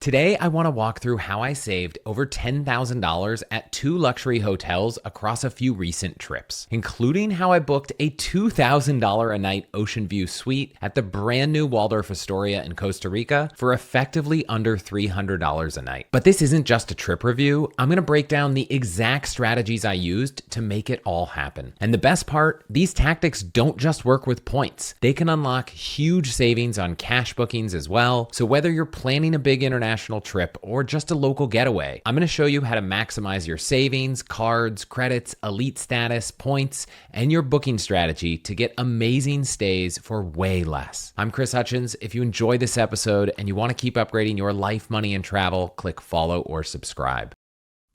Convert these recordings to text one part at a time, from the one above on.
Today, I want to walk through how I saved over $10,000 at 2 luxury hotels across a few recent trips, including how I booked a $2,000 a night ocean view suite at the brand new Waldorf Astoria in Costa Rica for effectively under $300 a night. But this isn't just a trip review. I'm going to break down the exact strategies I used to make it all happen. And the best part, these tactics don't just work with points. They can unlock huge savings on cash bookings as well. So whether you're planning a big international trip or just a local getaway, I'm going to show you how to maximize your savings, cards, credits, elite status, points, and your booking strategy to get amazing stays for way less. I'm Chris Hutchins. If you enjoy this episode and you want to keep upgrading your life, money, and travel, click follow or subscribe.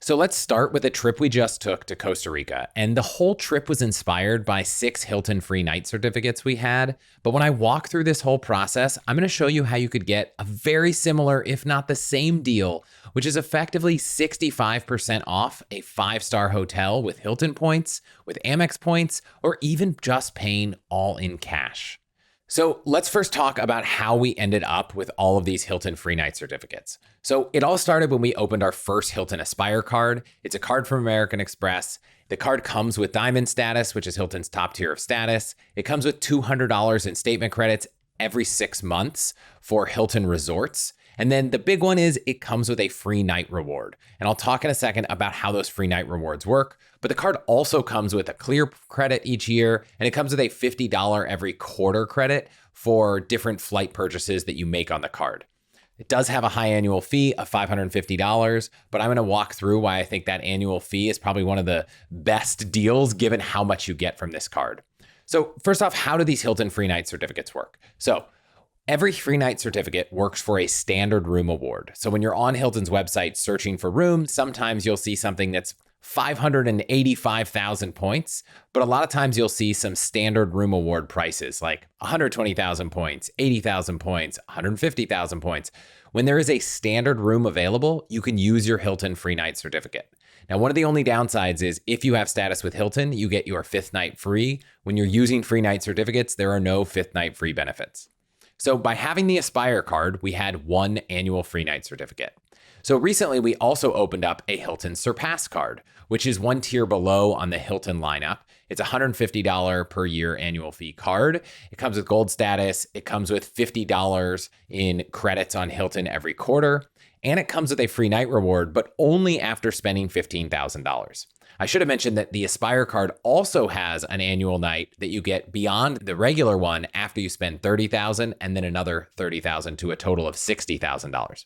So let's start with a trip we just took to Costa Rica. And the whole trip was inspired by 6 Hilton free night certificates we had. But when I walk through this whole process, I'm going to show you how you could get a very similar, if not the same deal, which is effectively 65% off a 5-star hotel with Hilton points, with Amex points, or even just paying all in cash. So let's first talk about how we ended up with all of these Hilton free night certificates. So it all started when we opened our first Hilton Aspire card. It's a card from American Express. The card comes with Diamond status, which is Hilton's top tier of status. It comes with $200 in statement credits every 6 months for Hilton resorts. And then the big one is it comes with a free night reward. And I'll talk in a second about how those free night rewards work. But the card also comes with a clear credit each year, and it comes with a $50 every quarter credit for different flight purchases that you make on the card. It does have a high annual fee of $550, but I'm going to walk through why I think that annual fee is probably one of the best deals given how much you get from this card. So first off, how do these Hilton free night certificates work? So every free night certificate works for a standard room award. So when you're on Hilton's website searching for rooms, sometimes you'll see something that's 585,000 points, but a lot of times you'll see some standard room award prices like 120,000 points, 80,000 points, 150,000 points. When there is a standard room available, you can use your Hilton free night certificate. Now, one of the only downsides is if you have status with Hilton, you get your 5th night free. When you're using free night certificates, there are no 5th night free benefits. So by having the Aspire card, we had 1 annual free night certificate. So recently, we also opened up a Hilton Surpass card, which is 1 tier below on the Hilton lineup. It's a $150 per year annual fee card. It comes with gold status. It comes with $50 in credits on Hilton every quarter. And it comes with a free night reward, but only after spending $15,000. I should have mentioned that the Aspire card also has an annual night that you get beyond the regular one after you spend $30,000 and then another $30,000 to a total of $60,000.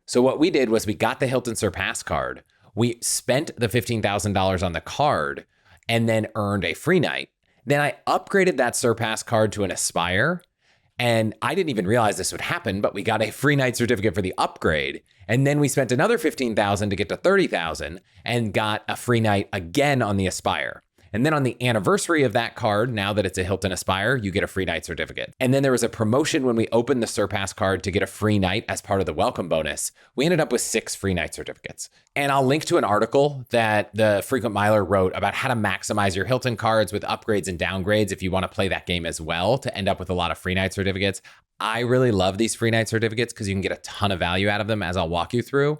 So what we did was we got the Hilton Surpass card. We spent the $15,000 on the card and then earned a free night. Then I upgraded that Surpass card to an Aspire. And I didn't even realize this would happen, but we got a free night certificate for the upgrade. And then we spent another $15,000 to get to $30,000 and got a free night again on the Aspire. And then on the anniversary of that card, now that it's a Hilton Aspire, you get a free night certificate. And then there was a promotion when we opened the Surpass card to get a free night as part of the welcome bonus. We ended up with 6 free night certificates. And I'll link to an article that the Frequent Miler wrote about how to maximize your Hilton cards with upgrades and downgrades if you want to play that game as well to end up with a lot of free night certificates. I really love these free night certificates because you can get a ton of value out of them, as I'll walk you through.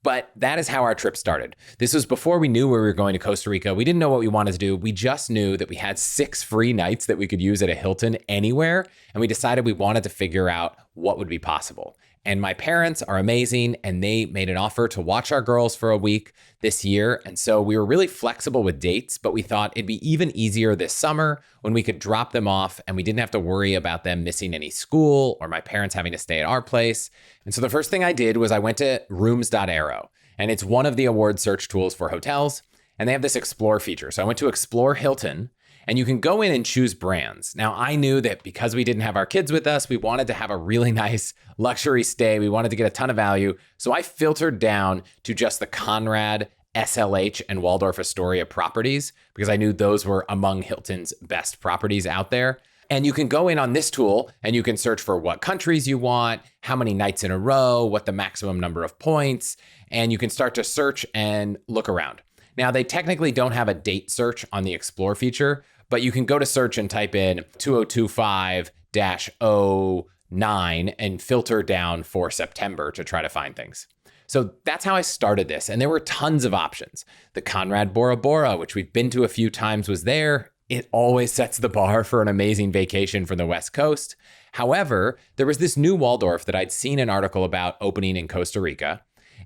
But that is how our trip started. This was before we knew where we were going to Costa Rica. We didn't know what we wanted to do. We just knew that we had 6 free nights that we could use at a Hilton anywhere. And we decided we wanted to figure out what would be possible. And my parents are amazing, and they made an offer to watch our girls for a week this year. And so we were really flexible with dates, but we thought it'd be even easier this summer when we could drop them off and we didn't have to worry about them missing any school or my parents having to stay at our place. And so the first thing I did was I went to rooms.aero, and it's one of the award search tools for hotels. And they have this explore feature. So I went to explore Hilton, and you can go in and choose brands. Now, I knew that because we didn't have our kids with us, we wanted to have a really nice luxury stay. We wanted to get a ton of value. So I filtered down to just the Conrad, SLH, and Waldorf Astoria properties because I knew those were among Hilton's best properties out there. And you can go in on this tool and you can search for what countries you want, how many nights in a row, what the maximum number of points, and you can start to search and look around. Now, they technically don't have a date search on the Explore feature, but you can go to search and type in 2025-0 9 and filter down for September to try to find things. So that's how I started this. And there were tons of options. The Conrad Bora Bora, which we've been to a few times, was there. It always sets the bar for an amazing vacation from the West Coast. However, there was this new Waldorf that I'd seen an article about opening in Costa Rica.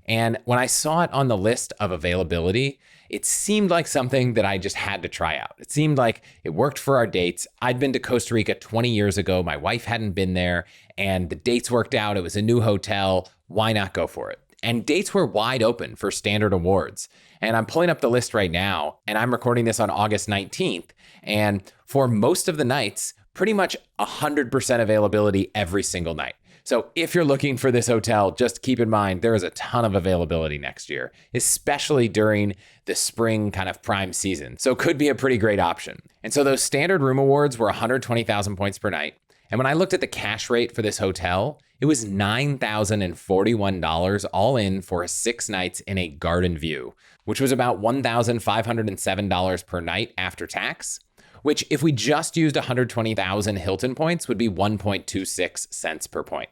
And when I saw it on the list of availability, it seemed like something that I just had to try out. It seemed like it worked for our dates. I'd been to Costa Rica 20 years ago. My wife hadn't been there, and the dates worked out. It was a new hotel. Why not go for it? And dates were wide open for standard awards. And I'm pulling up the list right now, and I'm recording this on August 19th. And for most of the nights, pretty much 100% availability every single night. So if you're looking for this hotel, just keep in mind there is a ton of availability next year, especially during the spring kind of prime season. So it could be a pretty great option. And so those standard room awards were 120,000 points per night. And when I looked at the cash rate for this hotel, it was $9,041 all in for 6 nights in a garden view, which was about $1,507 per night after tax, which if we just used 120,000 Hilton points would be 1.26 cents per point.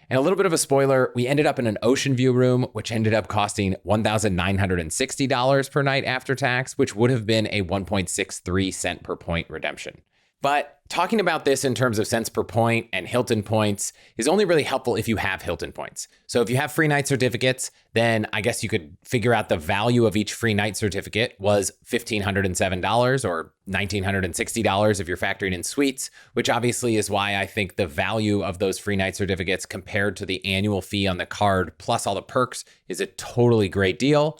And a little bit of a spoiler, we ended up in an ocean view room, which ended up costing $1,960 per night after tax, which would have been a 1.63 cent per point redemption. But talking about this in terms of cents per point and Hilton points is only really helpful if you have Hilton points. So if you have free night certificates, then I guess you could figure out the value of each free night certificate was $1,507 or $1,960 if you're factoring in suites, which obviously is why I think the value of those free night certificates compared to the annual fee on the card plus all the perks is a totally great deal.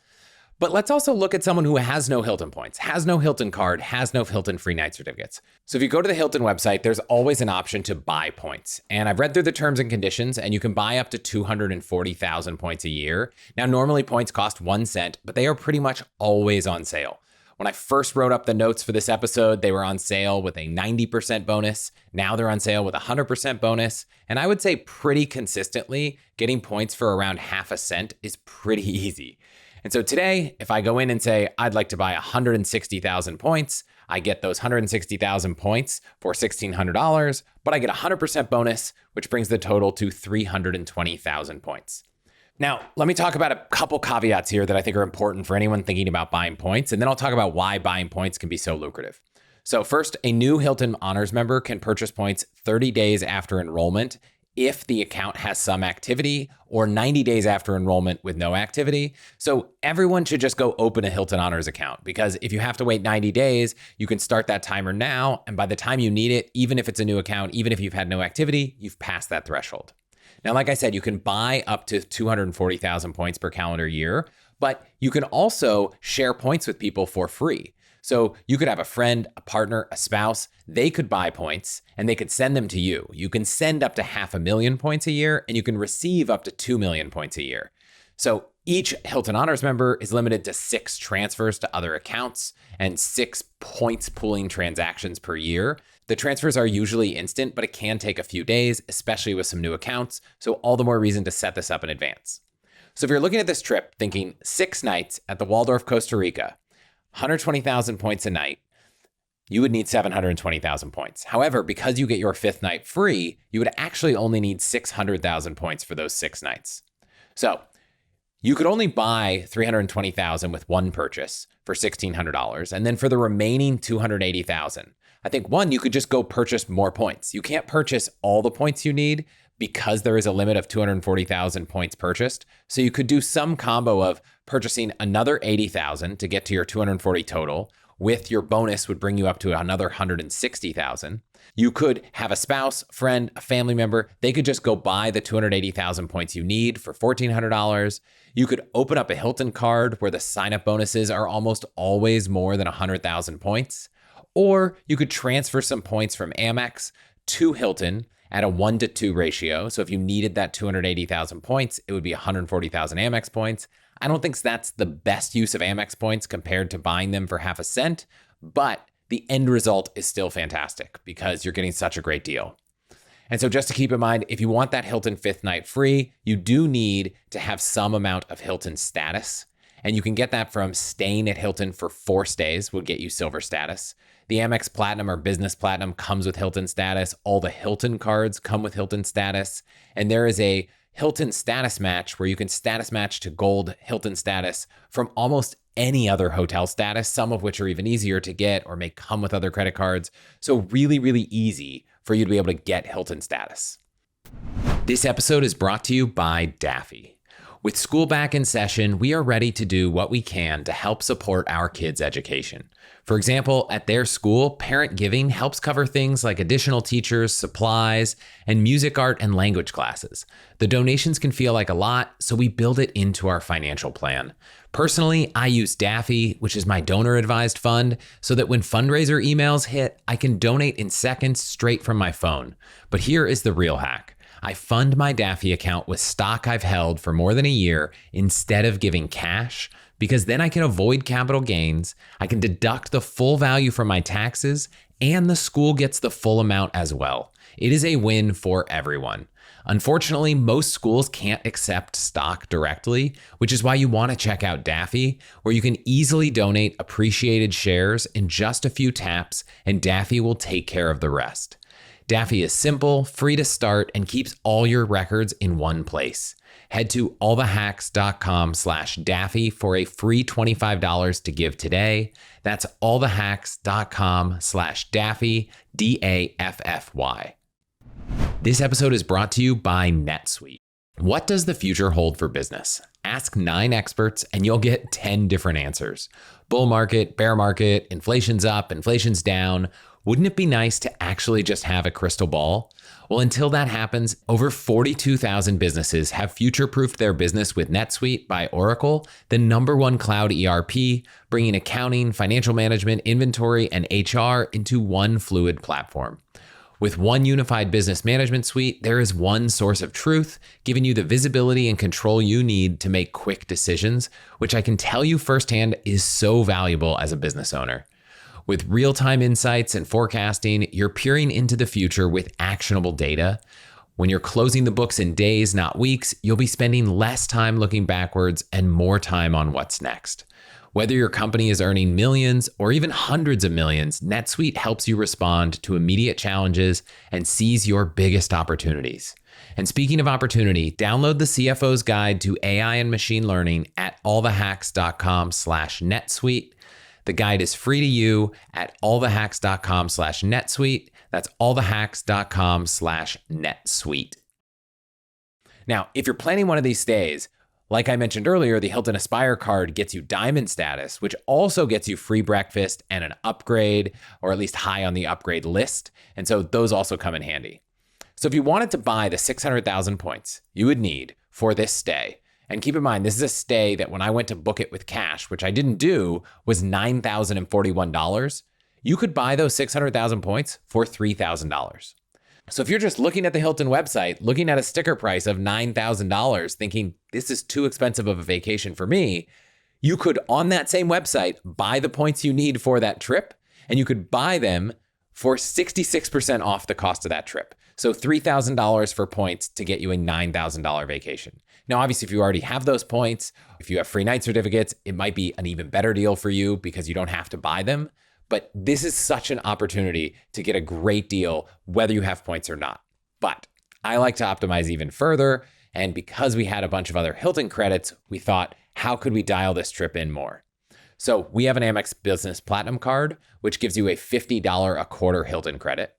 But let's also look at someone who has no Hilton points, has no Hilton card, has no Hilton free night certificates. So if you go to the Hilton website, there's always an option to buy points. And I've read through the terms and conditions, and you can buy up to 240,000 points a year. Now, normally points cost 1 cent, but they are pretty much always on sale. When I first wrote up the notes for this episode, they were on sale with a 90% bonus. Now they're on sale with a 100% bonus. And I would say pretty consistently, getting points for around half a cent is pretty easy. And so today, if I go in and say, I'd like to buy 160,000 points, I get those 160,000 points for $1,600, but I get a 100% bonus, which brings the total to 320,000 points. Now, let me talk about a couple caveats here that I think are important for anyone thinking about buying points, and then I'll talk about why buying points can be so lucrative. So first, a new Hilton Honors member can purchase points 30 days after enrollment if the account has some activity, or 90 days after enrollment with no activity. So everyone should just go open a Hilton Honors account, because if you have to wait 90 days, you can start that timer now. And by the time you need it, even if it's a new account, even if you've had no activity, you've passed that threshold. Now, like I said, you can buy up to 240,000 points per calendar year, but you can also share points with people for free. So you could have a friend, a partner, a spouse, they could buy points and they could send them to you. You can send up to 500,000 points a year and you can receive up to 2 million points a year. So each Hilton Honors member is limited to 6 transfers to other accounts and 6 points pooling transactions per year. The transfers are usually instant, but it can take a few days, especially with some new accounts. So all the more reason to set this up in advance. So if you're looking at this trip thinking 6 nights at the Waldorf, Costa Rica, 120,000 points a night, you would need 720,000 points. However, because you get your 5th night free, you would actually only need 600,000 points for those 6 nights. So you could only buy 320,000 with one purchase for $1,600. And then for the remaining 280,000, I think you could just go purchase more points. You can't purchase all the points you need because there is a limit of 240,000 points purchased. So you could do some combo of purchasing another 80,000 to get to your 240 total, with your bonus would bring you up to another 160,000. You could have a spouse, friend, a family member. They could just go buy the 280,000 points you need for $1,400. You could open up a Hilton card where the sign-up bonuses are almost always more than 100,000 points. Or you could transfer some points from Amex to Hilton at a 1-to-2 ratio. So if you needed that 280,000 points, it would be 140,000 Amex points. I don't think that's the best use of Amex points compared to buying them for half a cent, but the end result is still fantastic because you're getting such a great deal. And so just to keep in mind, if you want that Hilton 5th night free, you do need to have some amount of Hilton status. And you can get that from staying at Hilton for 4 stays would get you silver status. The Amex Platinum or Business Platinum comes with Hilton status. All the Hilton cards come with Hilton status. And there is a Hilton status match where you can status match to gold Hilton status from almost any other hotel status, some of which are even easier to get or may come with other credit cards. So really, really easy for you to be able to get Hilton status. This episode is brought to you by Daffy. With school back in session, we are ready to do what we can to help support our kids' education. For example, at their school, parent giving helps cover things like additional teachers, supplies, and music, art, and language classes. The donations can feel like a lot, so we build it into our financial plan. Personally, I use Daffy, which is my donor-advised fund, so that when fundraiser emails hit, I can donate in seconds straight from my phone. But here is the real hack. I fund my Daffy account with stock I've held for more than a year instead of giving cash, because then I can avoid capital gains, I can deduct the full value from my taxes, and the school gets the full amount as well. It is a win for everyone. Unfortunately, most schools can't accept stock directly, which is why you want to check out Daffy, where you can easily donate appreciated shares in just a few taps, and Daffy will take care of the rest. Daffy is simple, free to start, and keeps all your records in one place. Head to allthehacks.com/Daffy for a free $25 to give today. That's allthehacks.com/Daffy, DAFFY. This episode is brought to you by NetSuite. What does the future hold for business? Ask 9 experts and you'll get 10 different answers. Bull market, bear market, inflation's up, inflation's down. Wouldn't it be nice to actually just have a crystal ball? Well, until that happens, over 42,000 businesses have future-proofed their business with NetSuite by Oracle, the #1 cloud ERP, bringing accounting, financial management, inventory, and HR into one fluid platform. With one unified business management suite, there is one source of truth, giving you the visibility and control you need to make quick decisions, which I can tell you firsthand is so valuable as a business owner. With real-time insights and forecasting, you're peering into the future with actionable data. When you're closing the books in days, not weeks, you'll be spending less time looking backwards and more time on what's next. Whether your company is earning millions or even hundreds of millions, NetSuite helps you respond to immediate challenges and seize your biggest opportunities. And speaking of opportunity, download the CFO's Guide to AI and Machine Learning at allthehacks.com/NetSuite. The guide is free to you at allthehacks.com/NetSuite. That's allthehacks.com/NetSuite. Now, if you're planning one of these stays, like I mentioned earlier, the Hilton Aspire card gets you diamond status, which also gets you free breakfast and an upgrade, or at least high on the upgrade list. And so those also come in handy. So if you wanted to buy the 600,000 points you would need for this stay, and keep in mind, this is a stay that when I went to book it with cash, which I didn't do, was $9,041. You could buy those 600,000 points for $3,000. So if you're just looking at the Hilton website, looking at a sticker price of $9,000, thinking this is too expensive of a vacation for me, you could, on that same website, buy the points you need for that trip, and you could buy them for 66% off the cost of that trip. So $3,000 for points to get you a $9,000 vacation. Now, obviously, if you already have those points, if you have free night certificates, it might be an even better deal for you because you don't have to buy them. But this is such an opportunity to get a great deal, whether you have points or not. But I like to optimize even further. And because we had a bunch of other Hilton credits, we thought, how could we dial this trip in more? So we have an Amex Business Platinum card, which gives you a $50 a quarter Hilton credit.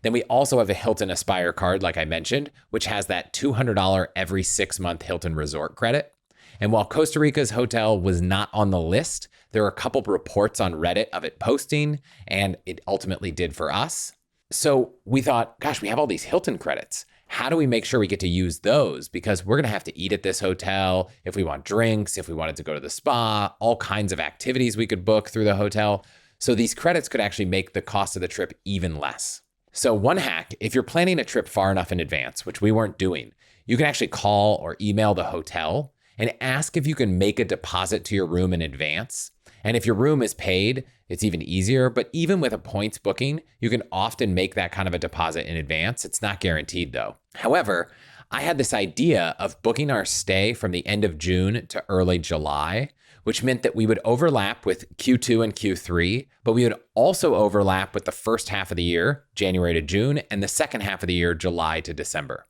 Then we also have a Hilton Aspire card, like I mentioned, which has that $200 every 6-month Hilton Resort credit. And while Costa Rica's hotel was not on the list, there are a couple of reports on Reddit of it posting, and it ultimately did for us. So we thought, gosh, we have all these Hilton credits. How do we make sure we get to use those? Because we're going to have to eat at this hotel. If we want drinks, if we wanted to go to the spa, all kinds of activities we could book through the hotel. So these credits could actually make the cost of the trip even less. So one hack, if you're planning a trip far enough in advance, which we weren't doing, you can actually call or email the hotel and ask if you can make a deposit to your room in advance. And if your room is paid, it's even easier. But even with a points booking, you can often make that kind of a deposit in advance. It's not guaranteed though. However, I had this idea of booking our stay from the end of June to early July, which meant that we would overlap with Q2 and Q3, but we would also overlap with the first half of the year, January to June, and the second half of the year, July to December.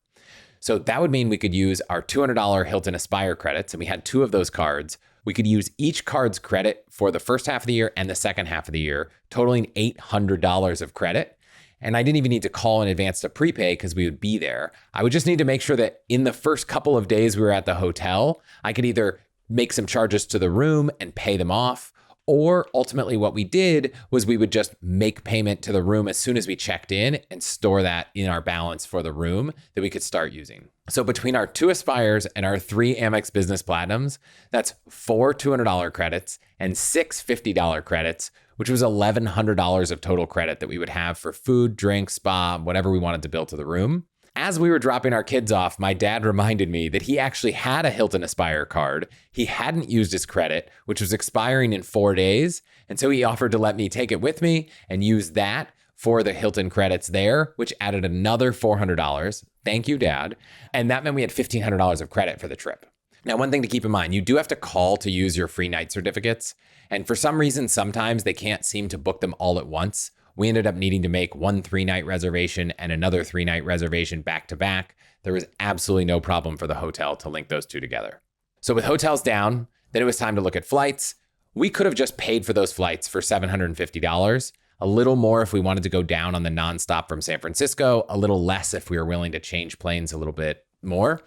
So that would mean we could use our $200 Hilton Aspire credits, and we had 2 of those cards. We could use each card's credit for the first half of the year and the second half of the year, totaling $800 of credit. And I didn't even need to call in advance to prepay because we would be there. I would just need to make sure that in the first couple of days we were at the hotel, I could either make some charges to the room and pay them off, or ultimately what we did was we would just make payment to the room as soon as we checked in and store that in our balance for the room that we could start using. So between our 2 Aspires and our 3 Amex Business Platinums, that's 4 $200 credits and 6 $50 credits, which was $1,100 of total credit that we would have for food, drink, spa, whatever we wanted to bill to the room. As we were dropping our kids off, my dad reminded me that he actually had a Hilton Aspire card. He hadn't used his credit, which was expiring in 4 days. And so he offered to let me take it with me and use that for the Hilton credits there, which added another $400. Thank you, Dad. And that meant we had $1,500 of credit for the trip. Now, one thing to keep in mind, you do have to call to use your free night certificates. And for some reason, sometimes they can't seem to book them all at once. We ended up needing to make 1 3-night reservation and another 3-night reservation back to back. There was absolutely no problem for the hotel to link those 2 together. So with hotels down, then it was time to look at flights. We could have just paid for those flights for $750, a little more if we wanted to go down on the nonstop from San Francisco, a little less if we were willing to change planes a little bit more.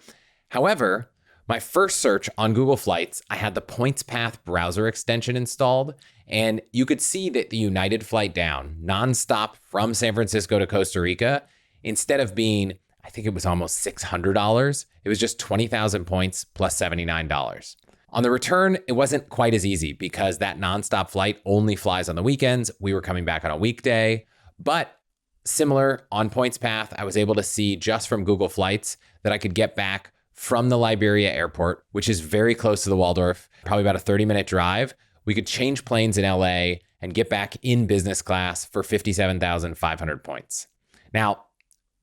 However, my first search on Google Flights, I had the PointsPath browser extension installed, and you could see that the United flight down, nonstop from San Francisco to Costa Rica, instead of being, I think it was almost $600, it was just 20,000 points plus $79. On the return, it wasn't quite as easy because that nonstop flight only flies on the weekends. We were coming back on a weekday, but similar on PointsPath, I was able to see just from Google Flights that I could get back from the Liberia airport, which is very close to the Waldorf, probably about a 30-minute drive. We could change planes in LA and get back in business class for 57,500 points. Now,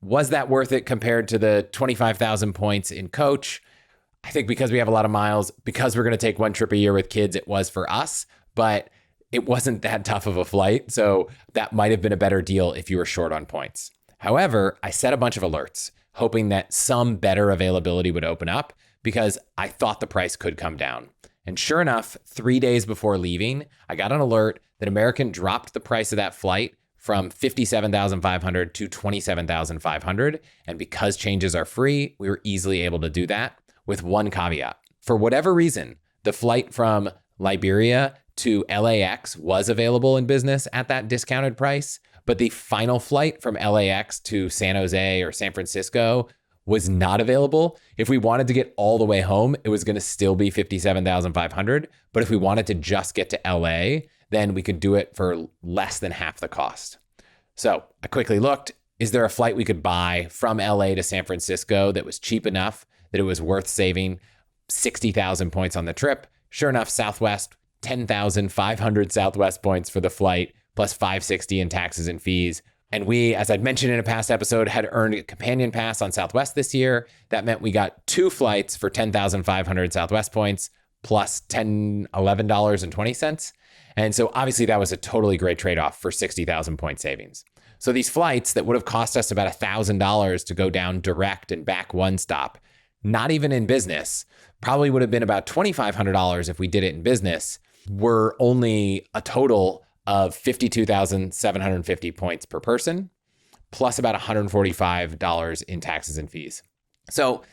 was that worth it compared to the 25,000 points in coach? I think because we have a lot of miles, because we're going to take 1 trip a year with kids, it was for us, but it wasn't that tough of a flight. So that might have been a better deal if you were short on points. However, I set a bunch of alerts, hoping that some better availability would open up because I thought the price could come down. And sure enough, 3 days before leaving, I got an alert that American dropped the price of that flight from $57,500 to $27,500. And because changes are free, we were easily able to do that with one caveat. For whatever reason, the flight from Liberia to LAX was available in business at that discounted price, but the final flight from LAX to San Jose or San Francisco was not available. If we wanted to get all the way home, it was going to still be $57,500. But if we wanted to just get to LA, then we could do it for less than half the cost. So I quickly looked, is there a flight we could buy from LA to San Francisco that was cheap enough that it was worth saving 60,000 points on the trip? Sure enough, Southwest, 10,500 Southwest points for the flight, plus 560 in taxes and fees. And we, as I'd mentioned in a past episode, had earned a companion pass on Southwest this year. That meant we got 2 flights for 10,500 Southwest points, plus $11.20. And so obviously that was a totally great trade-off for 60,000 point savings. So these flights that would have cost us about $1,000 to go down direct and back one stop, not even in business, probably would have been about $2,500 if we did it in business, were only a total of 52,750 points per person, plus about $145 in taxes and fees. So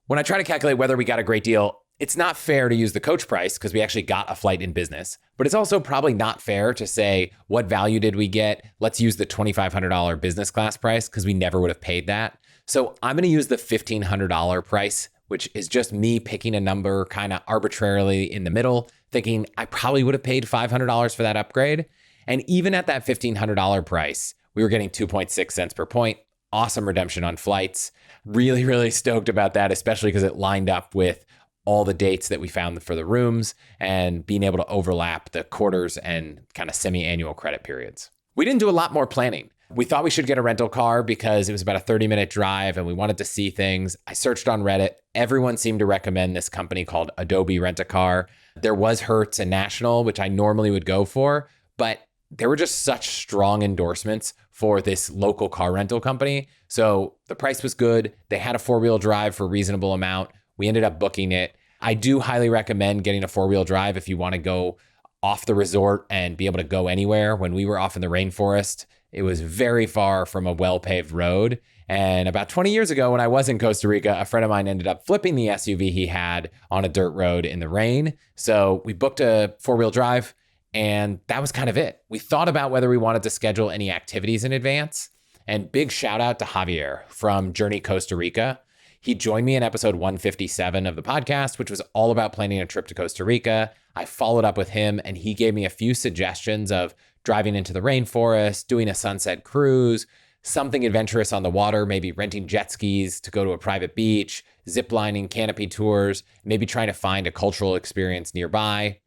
when I try to calculate whether we got a great deal, it's not fair to use the coach price because we actually got a flight in business, but it's also probably not fair to say, what value did we get? Let's use the $2,500 business class price because we never would have paid that. So I'm going to use the $1,500 price, which is just me picking a number kind of arbitrarily in the middle, thinking I probably would have paid $500 for that upgrade. And even at that $1,500 price, we were getting 2.6 cents per point. Awesome redemption on flights. Really, really stoked about that, especially because it lined up with all the dates that we found for the rooms and being able to overlap the quarters and kind of semi-annual credit periods. We didn't do a lot more planning. We thought we should get a rental car because it was about a 30-minute drive and we wanted to see things. I searched on Reddit. Everyone seemed to recommend this company called Adobe Rent-A-Car. There was Hertz and National, which I normally would go for, but there were just such strong endorsements for this local car rental company. So the price was good. They had a 4-wheel drive for a reasonable amount. We ended up booking it. I do highly recommend getting a 4-wheel drive if you want to go off the resort and be able to go anywhere. When we were off in the rainforest, it was very far from a well-paved road. And about 20 years ago, when I was in Costa Rica, a friend of mine ended up flipping the SUV he had on a dirt road in the rain. So we booked a 4-wheel drive, and that was kind of it. We thought about whether we wanted to schedule any activities in advance. And big shout out to Javier from Journey Costa Rica. He joined me in episode 157 of the podcast, which was all about planning a trip to Costa Rica. I followed up with him, and he gave me a few suggestions of driving into the rainforest, doing a sunset cruise, something adventurous on the water, maybe renting jet skis to go to a private beach, zip lining, canopy tours, maybe trying to find a cultural experience nearby.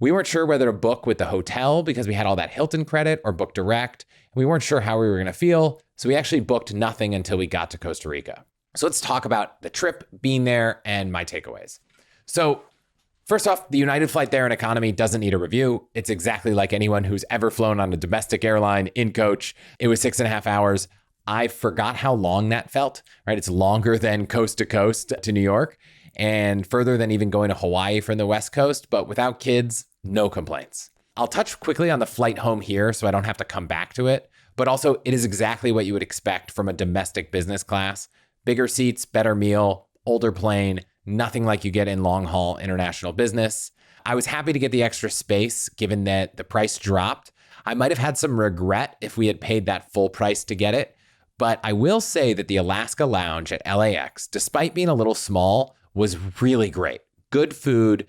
We weren't sure whether to book with the hotel because we had all that Hilton credit or book direct. We weren't sure how we were going to feel, so we actually booked nothing until we got to Costa Rica. So let's talk about the trip, being there, and my takeaways. So first off, the United flight there in economy doesn't need a review. It's exactly like anyone who's ever flown on a domestic airline in coach. It was 6.5 hours. I forgot how long that felt, right? It's longer than coast to coast to New York and further than even going to Hawaii from the West Coast, but without kids, no complaints. I'll touch quickly on the flight home here so I don't have to come back to it, but also it is exactly what you would expect from a domestic business class. Bigger seats, better meal, older plane, nothing like you get in long-haul international business. I was happy to get the extra space given that the price dropped. I might have had some regret if we had paid that full price to get it, but I will say that the Alaska Lounge at LAX, despite being a little small, was really great. Good food,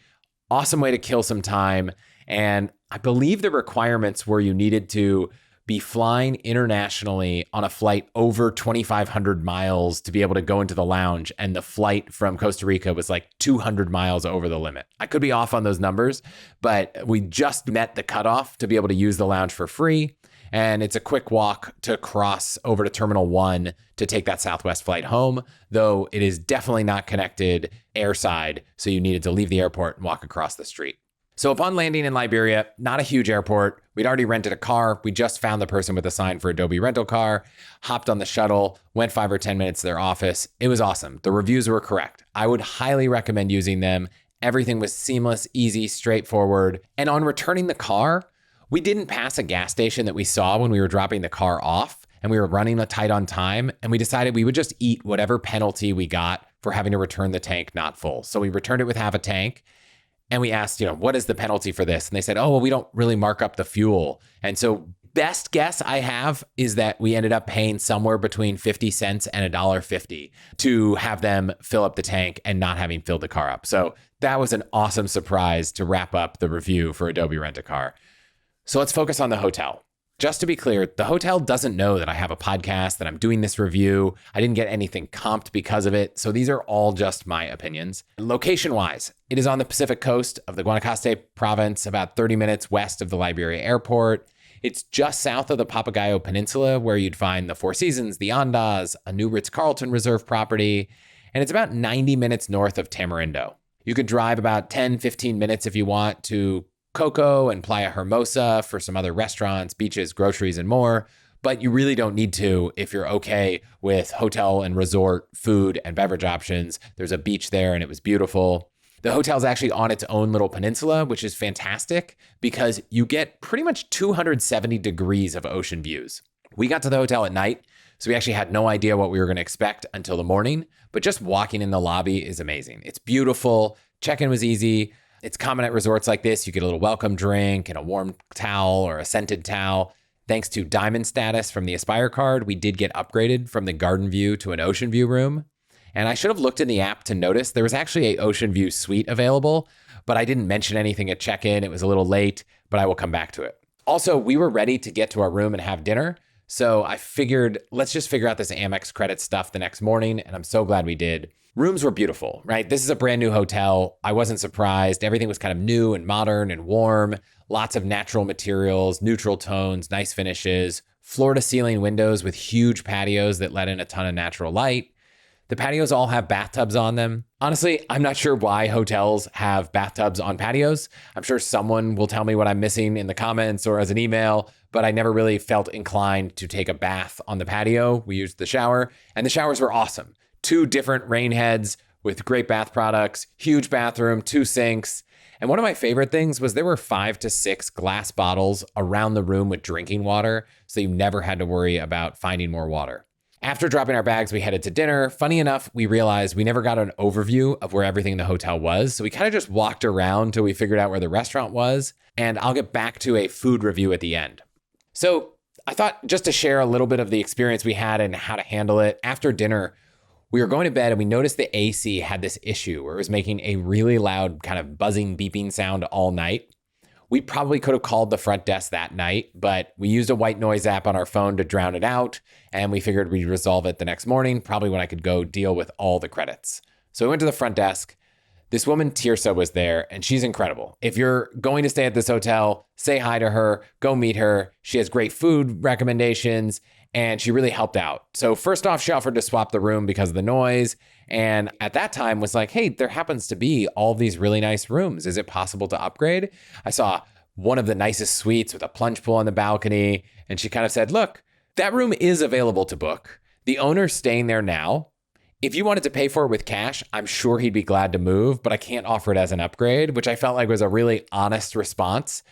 awesome way to kill some time, and I believe the requirements were you needed to be flying internationally on a flight over 2,500 miles to be able to go into the lounge. And the flight from Costa Rica was like 200 miles over the limit. I could be off on those numbers, but we just met the cutoff to be able to use the lounge for free. And it's a quick walk to cross over to Terminal 1 to take that Southwest flight home, though it is definitely not connected airside. So you needed to leave the airport and walk across the street. So upon landing in Liberia, not a huge airport, we'd already rented a car. We just found the person with a sign for Adobe rental car, hopped on the shuttle, went 5 or 10 minutes to their office. It was awesome. The reviews were correct. I would highly recommend using them. Everything was seamless, easy, straightforward. And on returning the car, we didn't pass a gas station that we saw when we were dropping the car off, and we were running tight on time. And we decided we would just eat whatever penalty we got for having to return the tank not full. So we returned it with half a tank. And we asked, what is the penalty for this? And they said, oh, well, we don't really mark up the fuel. And so best guess I have is that we ended up paying somewhere between 50 cents and $1.50 to have them fill up the tank and not having filled the car up. So that was an awesome surprise to wrap up the review for Adobe Rent-A-Car. So let's focus on the hotel. Just to be clear, the hotel doesn't know that I have a podcast, that I'm doing this review. I didn't get anything comped because of it. So these are all just my opinions. Location-wise, it is on the Pacific coast of the Guanacaste province, about 30 minutes west of the Liberia airport. It's just south of the Papagayo Peninsula, where you'd find the Four Seasons, the Ondas, a new Ritz-Carlton Reserve property, and it's about 90 minutes north of Tamarindo. You could drive about 10, 15 minutes if you want to Coco and Playa Hermosa for some other restaurants, beaches, groceries, and more. But you really don't need to if you're okay with hotel and resort food and beverage options. There's a beach there and it was beautiful. The hotel's actually on its own little peninsula, which is fantastic because you get pretty much 270 degrees of ocean views. We got to the hotel at night, so we actually had no idea what we were going to expect until the morning. But just walking in the lobby is amazing. It's beautiful. Check-in was easy. It's common at resorts like this. You get a little welcome drink and a warm towel or a scented towel. Thanks to Diamond status from the Aspire card, we did get upgraded from the garden view to an ocean view room. And I should have looked in the app to notice there was actually an ocean view suite available, but I didn't mention anything at check-in. It was a little late, but I will come back to it. Also, we were ready to get to our room and have dinner. So I figured, let's just figure out this Amex credit stuff the next morning. And I'm so glad we did. Rooms were beautiful, right? This is a brand new hotel. I wasn't surprised. Everything was kind of new and modern and warm. Lots of natural materials, neutral tones, nice finishes, floor to ceiling windows with huge patios that let in a ton of natural light. The patios all have bathtubs on them. Honestly, I'm not sure why hotels have bathtubs on patios. I'm sure someone will tell me what I'm missing in the comments or as an email, but I never really felt inclined to take a bath on the patio. We used the shower, and the showers were awesome. 2 different rain heads with great bath products, huge bathroom, 2 sinks. And one of my favorite things was there were 5 to 6 glass bottles around the room with drinking water, so you never had to worry about finding more water. After dropping our bags, we headed to dinner. Funny enough, we realized we never got an overview of where everything in the hotel was, so we kind of just walked around till we figured out where the restaurant was, and I'll get back to a food review at the end. So I thought just to share a little bit of the experience we had and how to handle it. After dinner, we were going to bed and we noticed the AC had this issue where it was making a really loud kind of buzzing, beeping sound all night. We probably could have called the front desk that night, but we used a white noise app on our phone to drown it out, and we figured we'd resolve it the next morning, probably when I could go deal with all the credits. So we went to the front desk. This woman, Tirsa, was there, and she's incredible. If you're going to stay at this hotel, say hi to her, go meet her. She has great food recommendations, and she really helped out. So first off, she offered to swap the room because of the noise. And at that time was like, hey, there happens to be all these really nice rooms. Is it possible to upgrade? I saw one of the nicest suites with a plunge pool on the balcony. And she kind of said, look, that room is available to book. The owner's staying there now. If you wanted to pay for it with cash, I'm sure he'd be glad to move, but I can't offer it as an upgrade, which I felt like was a really honest response.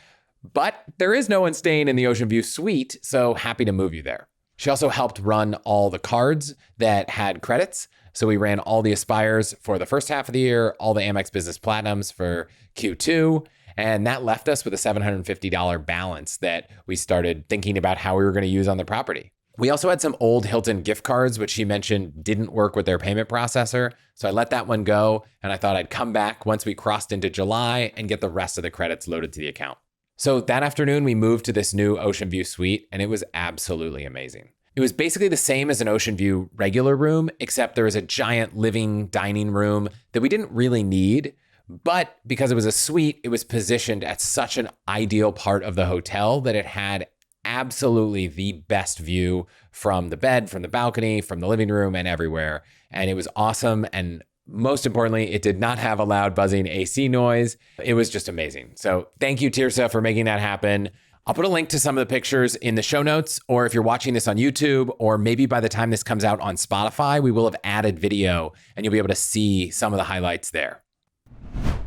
But there is no one staying in the Ocean View suite, so happy to move you there. She also helped run all the cards that had credits. So we ran all the Aspires for the first half of the year, all the Amex Business Platinums for Q2, and that left us with a $750 balance that we started thinking about how we were going to use on the property. We also had some old Hilton gift cards, which she mentioned didn't work with their payment processor. So I let that one go, and I thought I'd come back once we crossed into July and get the rest of the credits loaded to the account. So that afternoon, we moved to this new Ocean View suite, and it was absolutely amazing. It was basically the same as an Ocean View regular room, except there was a giant living dining room that we didn't really need. But because it was a suite, it was positioned at such an ideal part of the hotel that it had absolutely the best view from the bed, from the balcony, from the living room, and everywhere. And it was awesome. And most importantly, it did not have a loud buzzing AC noise. It was just amazing. So thank you, Tirsa, for making that happen. I'll put a link to some of the pictures in the show notes, or if you're watching this on YouTube, or maybe by the time this comes out on Spotify, we will have added video and you'll be able to see some of the highlights there.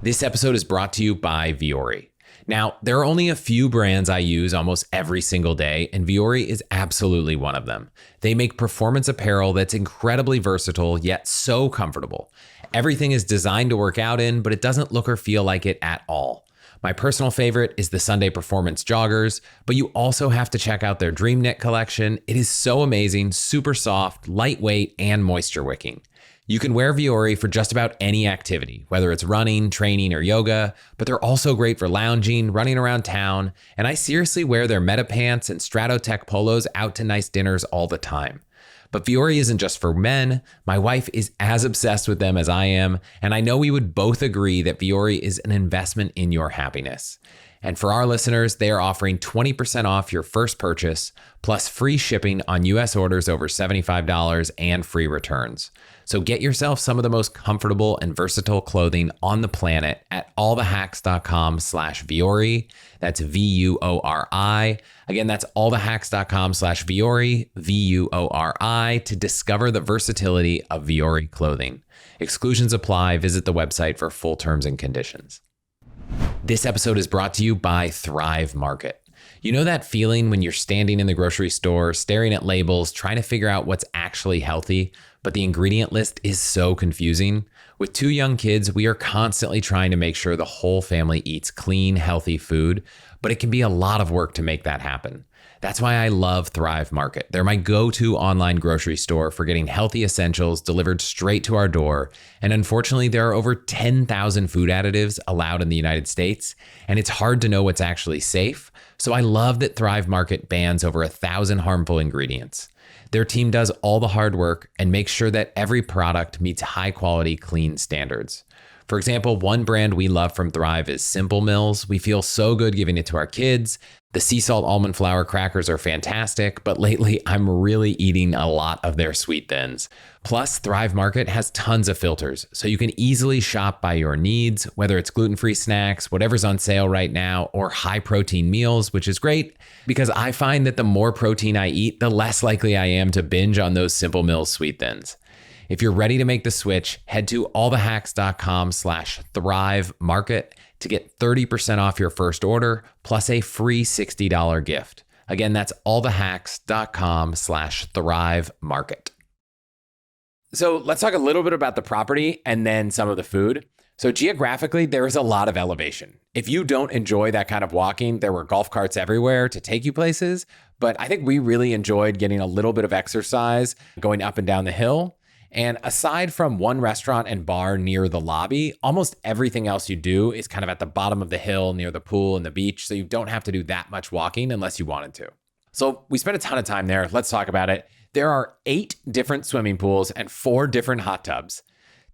This episode is brought to you by Vuori. Now, there are only a few brands I use almost every single day, and Vuori is absolutely one of them. They make performance apparel that's incredibly versatile, yet so comfortable. Everything is designed to work out in, but it doesn't look or feel like it at all. My personal favorite is the Sunday Performance joggers, but you also have to check out their Dream Knit collection. It is so amazing, super soft, lightweight, and moisture wicking. You can wear Vuori for just about any activity, whether it's running, training, or yoga, but they're also great for lounging, running around town, and I seriously wear their Meta pants and Stratotech polos out to nice dinners all the time. But Vuori isn't just for men. My wife is as obsessed with them as I am, and I know we would both agree that Vuori is an investment in your happiness. And for our listeners, they are offering 20% off your first purchase, plus free shipping on US orders over $75 and free returns. So get yourself some of the most comfortable and versatile clothing on the planet at allthehacks.com/Vuori. That's Vuori. Again, that's allthehacks.com/Vuori, Vuori, to discover the versatility of Vuori clothing. Exclusions apply. Visit the website for full terms and conditions. This episode is brought to you by Thrive Market. You know that feeling when you're standing in the grocery store, staring at labels, trying to figure out what's actually healthy, but the ingredient list is so confusing? With 2 young kids, we are constantly trying to make sure the whole family eats clean, healthy food, but it can be a lot of work to make that happen. That's why I love Thrive Market. They're my go-to online grocery store for getting healthy essentials delivered straight to our door. And unfortunately, there are over 10,000 food additives allowed in the United States, and it's hard to know what's actually safe. So I love that Thrive Market bans over 1,000 harmful ingredients. Their team does all the hard work and makes sure that every product meets high quality, clean standards. For example, one brand we love from Thrive is Simple Mills. We feel so good giving it to our kids. The sea salt almond flour crackers are fantastic, but lately I'm really eating a lot of their sweet thins. Plus, Thrive Market has tons of filters, so you can easily shop by your needs, whether it's gluten-free snacks, whatever's on sale right now, or high-protein meals, which is great because I find that the more protein I eat, the less likely I am to binge on those Simple Mills sweet thins. If you're ready to make the switch, head to allthehacks.com/Thrive Market to get 30% off your first order plus a free $60 gift. Again, that's allthehacks.com/Thrive Market. So let's talk a little bit about the property and then some of the food. So geographically, there is a lot of elevation. If you don't enjoy that kind of walking, there were golf carts everywhere to take you places. But I think we really enjoyed getting a little bit of exercise going up and down the hill. And aside from one restaurant and bar near the lobby, almost everything else you do is kind of at the bottom of the hill near the pool and the beach. So you don't have to do that much walking unless you wanted to. So we spent a ton of time there. Let's talk about it. There are 8 different swimming pools and 4 different hot tubs.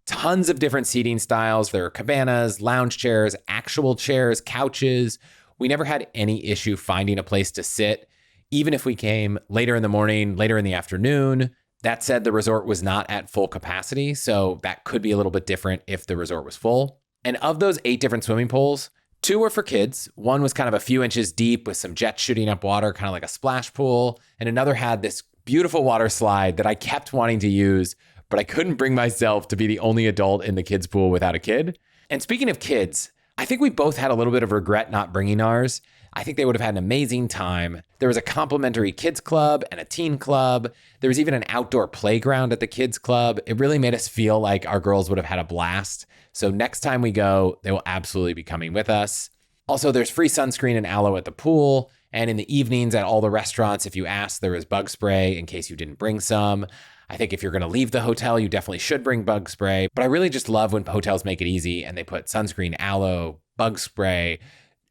Tons of different seating styles. There are cabanas, lounge chairs, actual chairs, couches. We never had any issue finding a place to sit, even if we came later in the morning, later in the afternoon. That said, the resort was not at full capacity, so that could be a little bit different if the resort was full. And of those 8 different swimming pools, 2 were for kids. One was kind of a few inches deep with some jets shooting up water, kind of like a splash pool. And another had this beautiful water slide that I kept wanting to use, but I couldn't bring myself to be the only adult in the kids' pool without a kid. And speaking of kids, I think we both had a little bit of regret not bringing ours. I think they would have had an amazing time. There was a complimentary kids club and a teen club. There was even an outdoor playground at the kids club. It really made us feel like our girls would have had a blast. So next time we go, they will absolutely be coming with us. Also, there's free sunscreen and aloe at the pool. And in the evenings at all the restaurants, if you ask, there is bug spray in case you didn't bring some. I think if you're going to leave the hotel, you definitely should bring bug spray. But I really just love when hotels make it easy and they put sunscreen, aloe, bug spray,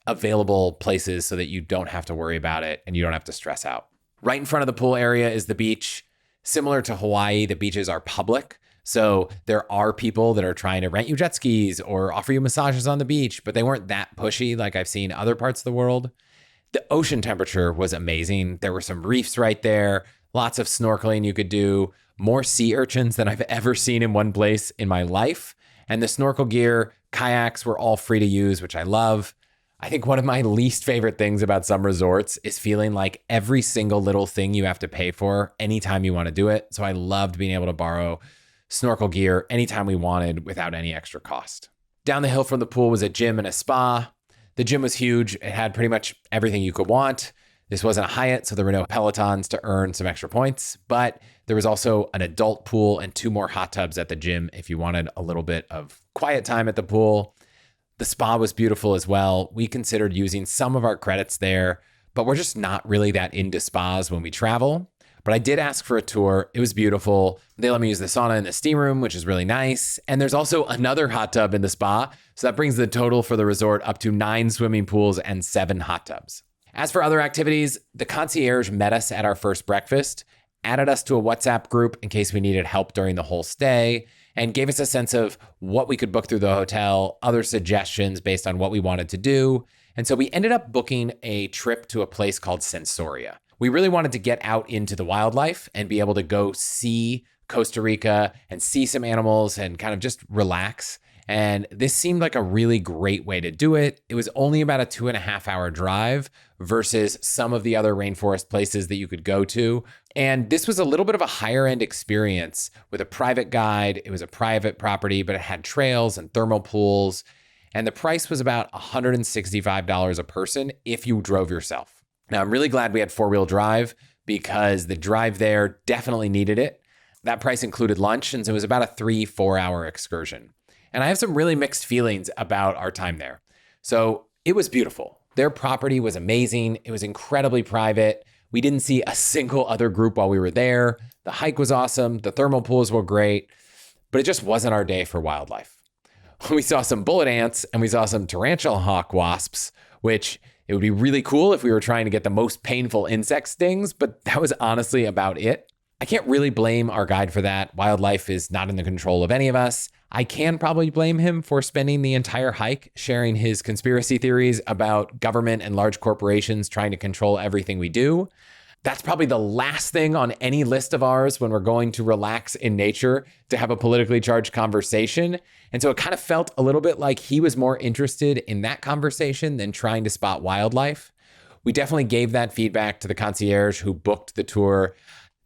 available places so that you don't have to worry about it and you don't have to stress out. Right in front of the pool area is the beach. Similar to Hawaii, the beaches are public. So there are people that are trying to rent you jet skis or offer you massages on the beach, but they weren't that pushy like I've seen other parts of the world. The ocean temperature was amazing. There were some reefs right there, lots of snorkeling you could do, more sea urchins than I've ever seen in one place in my life. And the snorkel gear, kayaks were all free to use, which I love. I think one of my least favorite things about some resorts is feeling like every single little thing you have to pay for anytime you want to do it. So I loved being able to borrow snorkel gear anytime we wanted without any extra cost. Down the hill from the pool was a gym and a spa. The gym was huge. It had pretty much everything you could want. This wasn't a Hyatt, so there were no Pelotons to earn some extra points, but there was also an adult pool and 2 more hot tubs at the gym if you wanted a little bit of quiet time at the pool. The spa was beautiful as well. We considered using some of our credits there, but we're just not really that into spas when we travel. But I did ask for a tour. It was beautiful. They let me use the sauna in the steam room, which is really nice. And there's also another hot tub in the spa. So that brings the total for the resort up to 9 swimming pools and 7 hot tubs. As for other activities, the concierge met us at our first breakfast, added us to a WhatsApp group in case we needed help during the whole stay, and gave us a sense of what we could book through the hotel, other suggestions based on what we wanted to do. And so we ended up booking a trip to a place called Sensoria. We really wanted to get out into the wildlife and be able to go see Costa Rica and see some animals and kind of just relax. And this seemed like a really great way to do it. It was only about a 2.5-hour drive versus some of the other rainforest places that you could go to. And this was a little bit of a higher end experience with a private guide. It was a private property, but it had trails and thermal pools. And the price was about $165 a person if you drove yourself. Now, I'm really glad we had 4-wheel drive because the drive there definitely needed it. That price included lunch, and so it was about a 3-4 hour excursion. And I have some really mixed feelings about our time there. So it was beautiful. Their property was amazing. It was incredibly private. We didn't see a single other group while we were there. The hike was awesome. The thermal pools were great, but it just wasn't our day for wildlife. We saw some bullet ants and we saw some tarantula hawk wasps, which it would be really cool if we were trying to get the most painful insect stings, but that was honestly about it. I can't really blame our guide for that. Wildlife is not in the control of any of us. I can probably blame him for spending the entire hike sharing his conspiracy theories about government and large corporations trying to control everything we do. That's probably the last thing on any list of ours when we're going to relax in nature to have a politically charged conversation. And so it kind of felt a little bit like he was more interested in that conversation than trying to spot wildlife. We definitely gave that feedback to the concierge who booked the tour.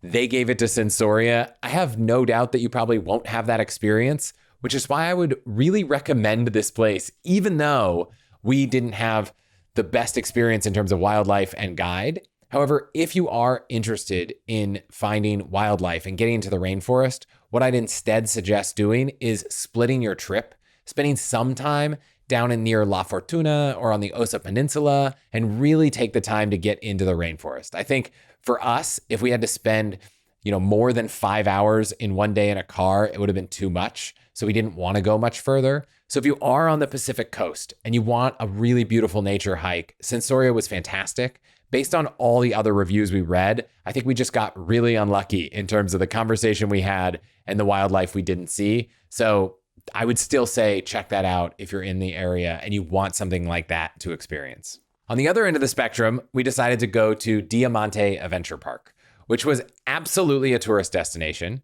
They gave it to Sensoria. I have no doubt that you probably won't have that experience, which is why I would really recommend this place, even though we didn't have the best experience in terms of wildlife and guide. However, if you are interested in finding wildlife and getting into the rainforest, what I'd instead suggest doing is splitting your trip, spending some time down in near La Fortuna or on the Osa Peninsula, and really take the time to get into the rainforest. I think for us, if we had to spend, more than 5 hours in one day in a car, it would have been too much. So we didn't want to go much further. So if you are on the Pacific coast and you want a really beautiful nature hike, Sensoria was fantastic. Based on all the other reviews we read, I think we just got really unlucky in terms of the conversation we had and the wildlife we didn't see. So I would still say check that out if you're in the area and you want something like that to experience. On the other end of the spectrum, we decided to go to Diamante Adventure Park, which was absolutely a tourist destination,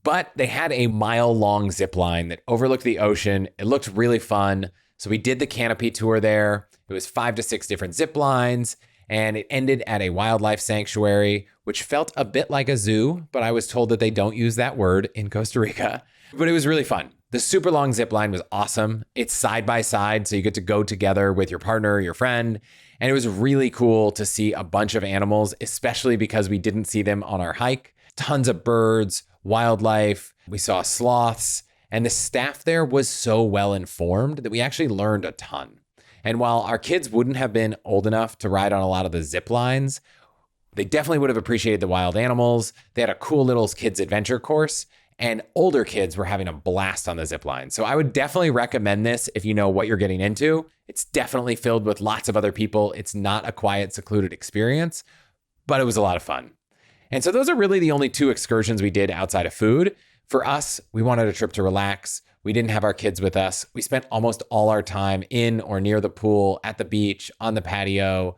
but they had a mile-long zip line that overlooked the ocean. It looked really fun. So we did the canopy tour there. It was 5 to 6 different zip lines, and it ended at a wildlife sanctuary, which felt a bit like a zoo, but I was told that they don't use that word in Costa Rica. But it was really fun. The super long zip line was awesome. It's side by side, so you get to go together with your partner, your friend. And it was really cool to see a bunch of animals, especially because we didn't see them on our hike. Tons of birds, wildlife. We saw sloths. And the staff there was so well informed that we actually learned a ton. And while our kids wouldn't have been old enough to ride on a lot of the zip lines, they definitely would have appreciated the wild animals. They had a cool little kids adventure course, and older kids were having a blast on the zip line. So I would definitely recommend this if you know what you're getting into. It's definitely filled with lots of other people. It's not a quiet, secluded experience, but it was a lot of fun. And so those are really the only 2 excursions we did outside of food. For us, we wanted a trip to relax. We didn't have our kids with us. We spent almost all our time in or near the pool, at the beach, on the patio,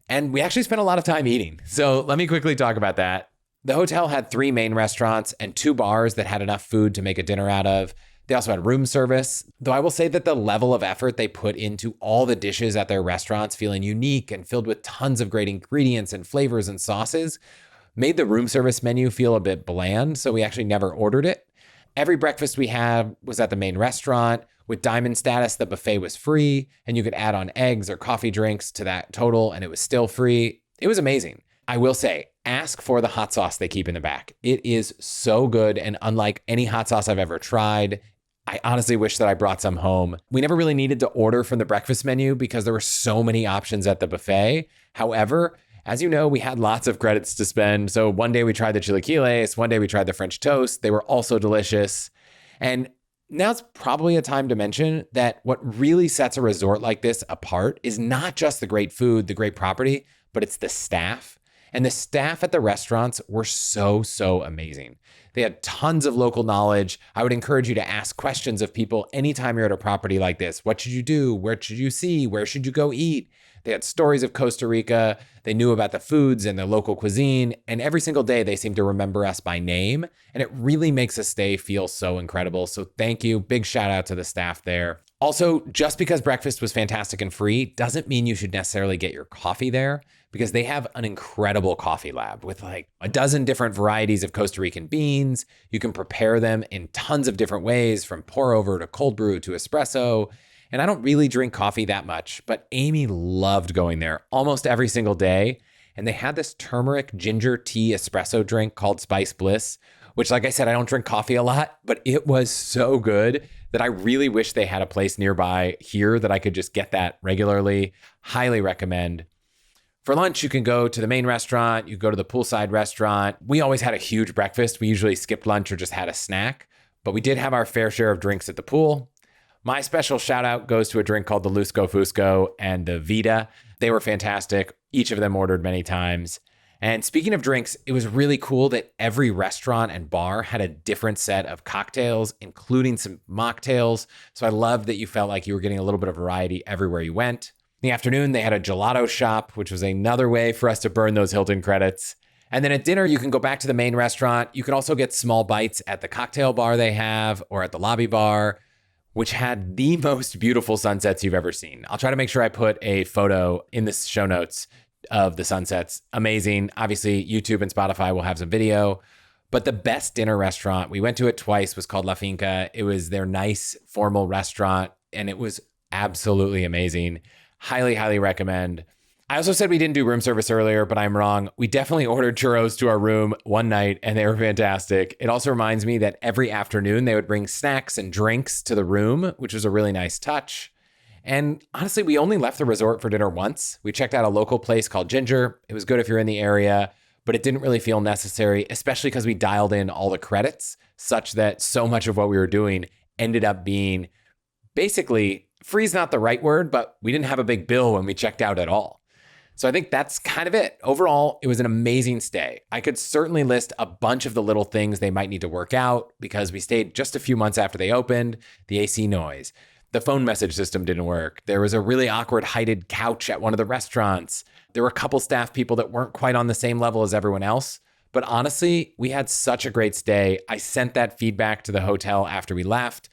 and we actually spent a lot of time eating. So let me quickly talk about that. The hotel had 3 main restaurants and 2 bars that had enough food to make a dinner out of. They also had room service, though I will say that the level of effort they put into all the dishes at their restaurants feeling unique and filled with tons of great ingredients and flavors and sauces made the room service menu feel a bit bland, so we actually never ordered it. Every breakfast we had was at the main restaurant. With Diamond status, the buffet was free, and you could add on eggs or coffee drinks to that total, and it was still free. It was amazing. I will say, ask for the hot sauce they keep in the back. It is so good and unlike any hot sauce I've ever tried. I honestly wish that I brought some home. We never really needed to order from the breakfast menu because there were so many options at the buffet. However, as you know, we had lots of credits to spend. So one day we tried the chilaquiles, one day we tried the French toast. They were also delicious. And now's probably a time to mention that what really sets a resort like this apart is not just the great food, the great property, but it's the staff. And the staff at the restaurants were so amazing. They had tons of local knowledge. I would encourage you to ask questions of people anytime you're at a property like this. What should you do? Where should you see? Where should you go eat? They had stories of Costa Rica. They knew about the foods and the local cuisine. And every single day they seem to remember us by name. And it really makes a stay feel so incredible. So thank you. Big shout out to the staff there. Also, just because breakfast was fantastic and free doesn't mean you should necessarily get your coffee there, because they have an incredible coffee lab with like a dozen different varieties of Costa Rican beans. You can prepare them in tons of different ways, from pour over to cold brew to espresso. And I don't really drink coffee that much, but Amy loved going there almost every single day. And they had this turmeric ginger tea espresso drink called Spice Bliss, which, like I said, I don't drink coffee a lot, but it was so good that I really wish they had a place nearby here that I could just get that regularly. Highly recommend. For lunch, you can go to the main restaurant. You go to the poolside restaurant. We always had a huge breakfast. We usually skipped lunch or just had a snack, but we did have our fair share of drinks at the pool. My special shout out goes to a drink called the Lusco Fusco and the Vita. They were fantastic. Each of them ordered many times. And speaking of drinks, it was really cool that every restaurant and bar had a different set of cocktails, including some mocktails. So I loved that you felt like you were getting a little bit of variety everywhere you went. In the afternoon, they had a gelato shop, which was another way for us to burn those Hilton credits. And then at dinner, you can go back to the main restaurant. You can also get small bites at the cocktail bar they have or at the lobby bar, which had the most beautiful sunsets you've ever seen. I'll try to make sure I put a photo in the show notes of the sunsets. Amazing. Obviously, YouTube and Spotify will have some video. But the best dinner restaurant, we went to it twice, was called La Finca. It was their nice, formal restaurant, and it was absolutely amazing. Highly, highly recommend. I also said we didn't do room service earlier, but I'm wrong. We definitely ordered churros to our room one night, and they were fantastic. It also reminds me that every afternoon they would bring snacks and drinks to the room, which was a really nice touch. And honestly, we only left the resort for dinner once. We checked out a local place called Ginger. It was good if you're in the area, but it didn't really feel necessary, especially because we dialed in all the credits such that so much of what we were doing ended up being basically, free is not the right word, but we didn't have a big bill when we checked out at all. So I think that's kind of it. Overall, it was an amazing stay. I could certainly list a bunch of the little things they might need to work out because we stayed just a few months after they opened. The AC noise, the phone message system didn't work. There was a really awkward heighted couch at one of the restaurants. There were a couple staff people that weren't quite on the same level as everyone else. But honestly, we had such a great stay. I sent that feedback to the hotel after we left.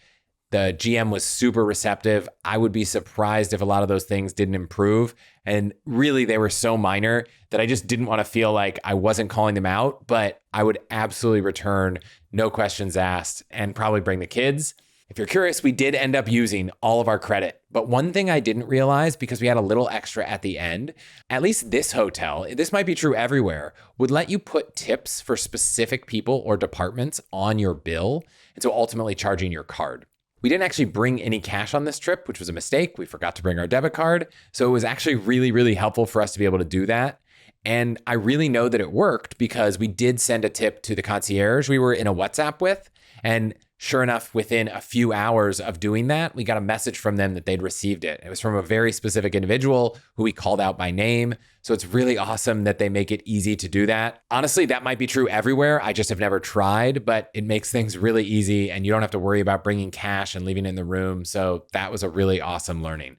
The GM was super receptive. I would be surprised if a lot of those things didn't improve. And really, they were so minor that I just didn't want to feel like I wasn't calling them out, but I would absolutely return, no questions asked, and probably bring the kids. If you're curious, we did end up using all of our credit. But one thing I didn't realize, because we had a little extra at the end, at least this hotel, this might be true everywhere, would let you put tips for specific people or departments on your bill, and so ultimately charging your card. We didn't actually bring any cash on this trip, which was a mistake. We forgot to bring our debit card. So it was actually really, really helpful for us to be able to do that. And I really know that it worked because we did send a tip to the concierge we were in a WhatsApp with. And sure enough, within a few hours of doing that, we got a message from them that they'd received it. It was from a very specific individual who we called out by name. So it's really awesome that they make it easy to do that. Honestly, that might be true everywhere. I just have never tried, but it makes things really easy and you don't have to worry about bringing cash and leaving it in the room. So that was a really awesome learning.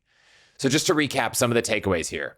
So just to recap some of the takeaways here.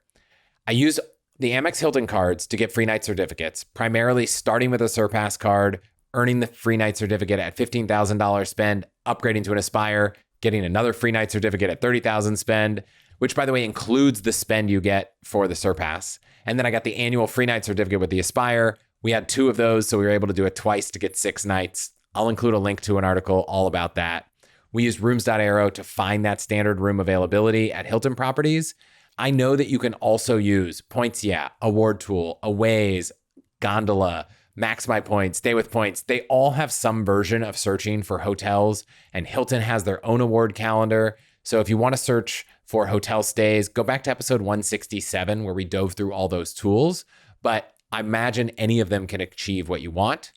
I use the Amex Hilton cards to get free night certificates, primarily starting with a Surpass card, earning the free night certificate at $15,000 spend, upgrading to an Aspire, getting another free night certificate at $30,000 spend, which by the way includes the spend you get for the Surpass. And then I got the annual free night certificate with the Aspire. We had 2 of those, so we were able to do it twice to get 6 nights. I'll include a link to an article all about that. We used Rooms.Aero to find that standard room availability at Hilton properties. I know that you can also use Points Yeah, Award Tool, Aways, Gondola, Max My Points, Stay with Points. They all have some version of searching for hotels, and Hilton has their own award calendar. So if you want to search for hotel stays, go back to episode 167 where we dove through all those tools. But I imagine any of them can achieve what you want.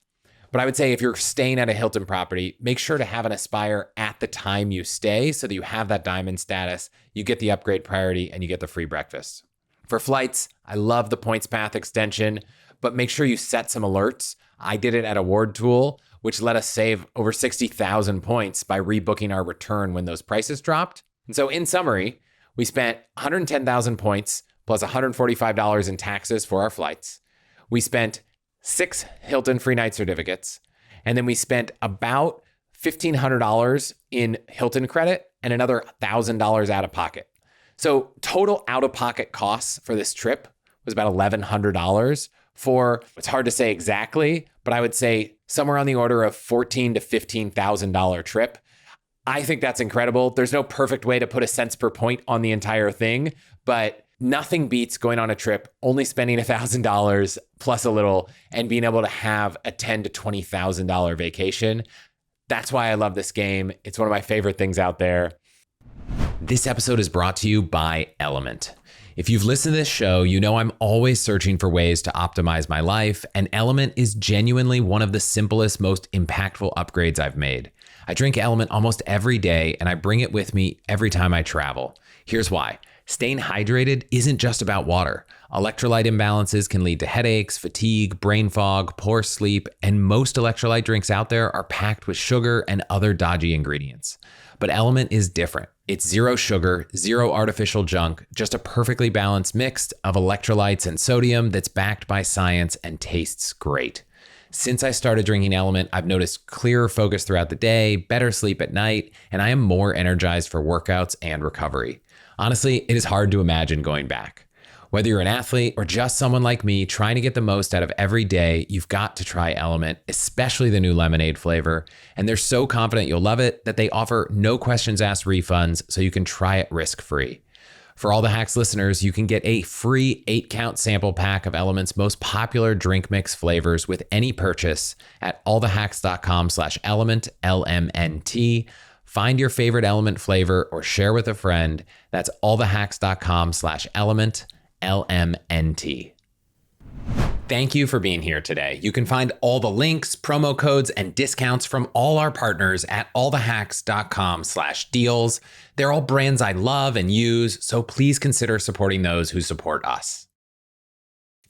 But I would say if you're staying at a Hilton property, make sure to have an Aspire at the time you stay so that you have that diamond status, you get the upgrade priority, and you get the free breakfast. For flights, I love the Points Path extension, but make sure you set some alerts. I did it at Award Tool, which let us save over 60,000 points by rebooking our return when those prices dropped. And so in summary, we spent 110,000 points plus $145 in taxes for our flights. We spent 6 Hilton free night certificates, and then we spent about $1,500 in Hilton credit and another $1,000 out of pocket. So total out-of-pocket costs for this trip was about $1,100 for, it's hard to say exactly, but I would say somewhere on the order of $14,000 to $15,000 trip. I think that's incredible. There's no perfect way to put a cents per point on the entire thing, but nothing beats going on a trip, only spending $1,000 plus a little and being able to have a $10,000 to $20,000 vacation. That's why I love this game. It's one of my favorite things out there. This episode is brought to you by Element. If you've listened to this show, you know I'm always searching for ways to optimize my life, and Element is genuinely one of the simplest, most impactful upgrades I've made. I drink Element almost every day, and I bring it with me every time I travel. Here's why. Staying hydrated isn't just about water. Electrolyte imbalances can lead to headaches, fatigue, brain fog, poor sleep, and most electrolyte drinks out there are packed with sugar and other dodgy ingredients. But Element is different. It's zero sugar, zero artificial junk, just a perfectly balanced mix of electrolytes and sodium that's backed by science and tastes great. Since I started drinking Element, I've noticed clearer focus throughout the day, better sleep at night, and I am more energized for workouts and recovery. Honestly, it is hard to imagine going back. Whether you're an athlete or just someone like me trying to get the most out of every day, you've got to try Element, especially the new lemonade flavor. And they're so confident you'll love it that they offer no questions asked refunds so you can try it risk-free. For All the Hacks listeners, you can get a free 8-count sample pack of Element's most popular drink mix flavors with any purchase at allthehacks.com/element, LMNT. Find your favorite Element flavor or share with a friend. That's allthehacks.com/element, LMNT. Thank you for being here today. You can find all the links, promo codes, and discounts from all our partners at allthehacks.com/deals. They're all brands I love and use, so please consider supporting those who support us.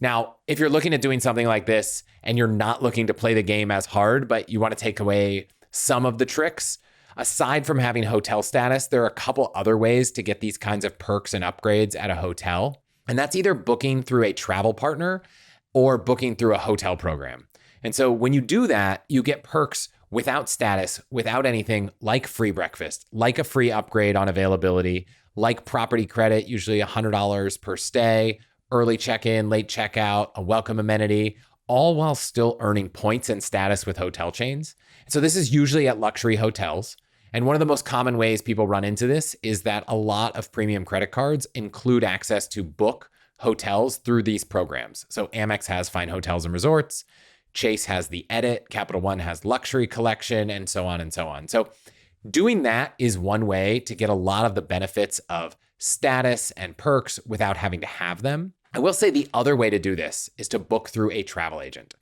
Now, if you're looking at doing something like this and you're not looking to play the game as hard, but you want to take away some of the tricks, aside from having hotel status, there are a couple other ways to get these kinds of perks and upgrades at a hotel. And that's either booking through a travel partner or booking through a hotel program. And so when you do that, you get perks without status, without anything, like free breakfast, like a free upgrade on availability, like property credit, usually $100 per stay, early check-in, late checkout, a welcome amenity, all while still earning points and status with hotel chains. So this is usually at luxury hotels. And one of the most common ways people run into this is that a lot of premium credit cards include access to book hotels through these programs. So Amex has Fine Hotels and Resorts, Chase has the Edit, Capital One has Luxury Collection, and so on and so on. So doing that is one way to get a lot of the benefits of status and perks without having to have them. I will say the other way to do this is to book through a travel agent.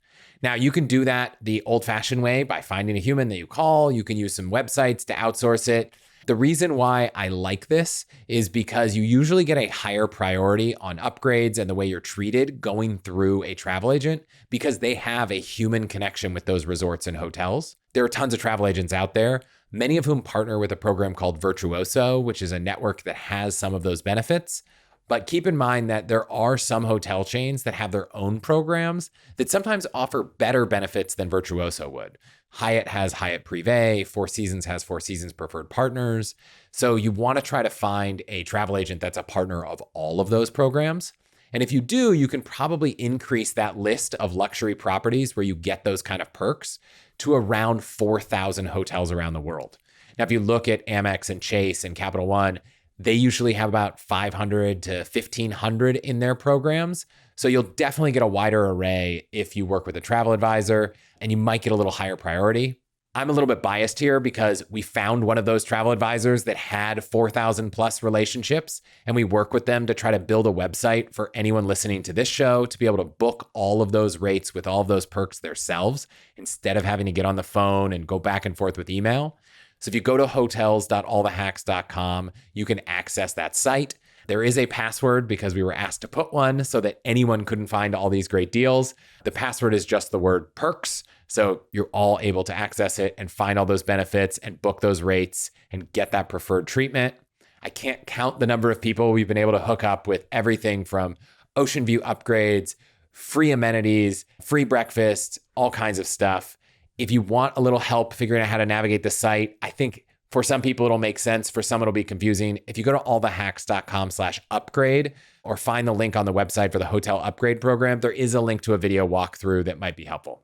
Now, you can do that the old-fashioned way by finding a human that you call. You can use some websites to outsource it. The reason why I like this is because you usually get a higher priority on upgrades and the way you're treated going through a travel agent because they have a human connection with those resorts and hotels. There are tons of travel agents out there, many of whom partner with a program called Virtuoso, which is a network that has some of those benefits. But keep in mind that there are some hotel chains that have their own programs that sometimes offer better benefits than Virtuoso would. Hyatt has Hyatt Privé, Four Seasons has Four Seasons Preferred Partners. So you want to try to find a travel agent that's a partner of all of those programs. And if you do, you can probably increase that list of luxury properties where you get those kind of perks to around 4,000 hotels around the world. Now, if you look at Amex and Chase and Capital One, they usually have about 500 to 1,500 in their programs. So you'll definitely get a wider array if you work with a travel advisor, and you might get a little higher priority. I'm a little bit biased here because we found one of those travel advisors that had 4,000 plus relationships, and we work with them to try to build a website for anyone listening to this show to be able to book all of those rates with all of those perks themselves instead of having to get on the phone and go back and forth with email. So if you go to hotels.allthehacks.com, you can access that site. There is a password because we were asked to put one so that anyone couldn't find all these great deals. The password is just the word perks. So you're all able to access it and find all those benefits and book those rates and get that preferred treatment. I can't count the number of people we've been able to hook up with everything from ocean view upgrades, free amenities, free breakfast, all kinds of stuff. If you want a little help figuring out how to navigate the site, I think for some people it'll make sense. For some it'll be confusing. If you go to allthehacks.com/upgrade or find the link on the website for the hotel upgrade program, there is a link to a video walkthrough that might be helpful.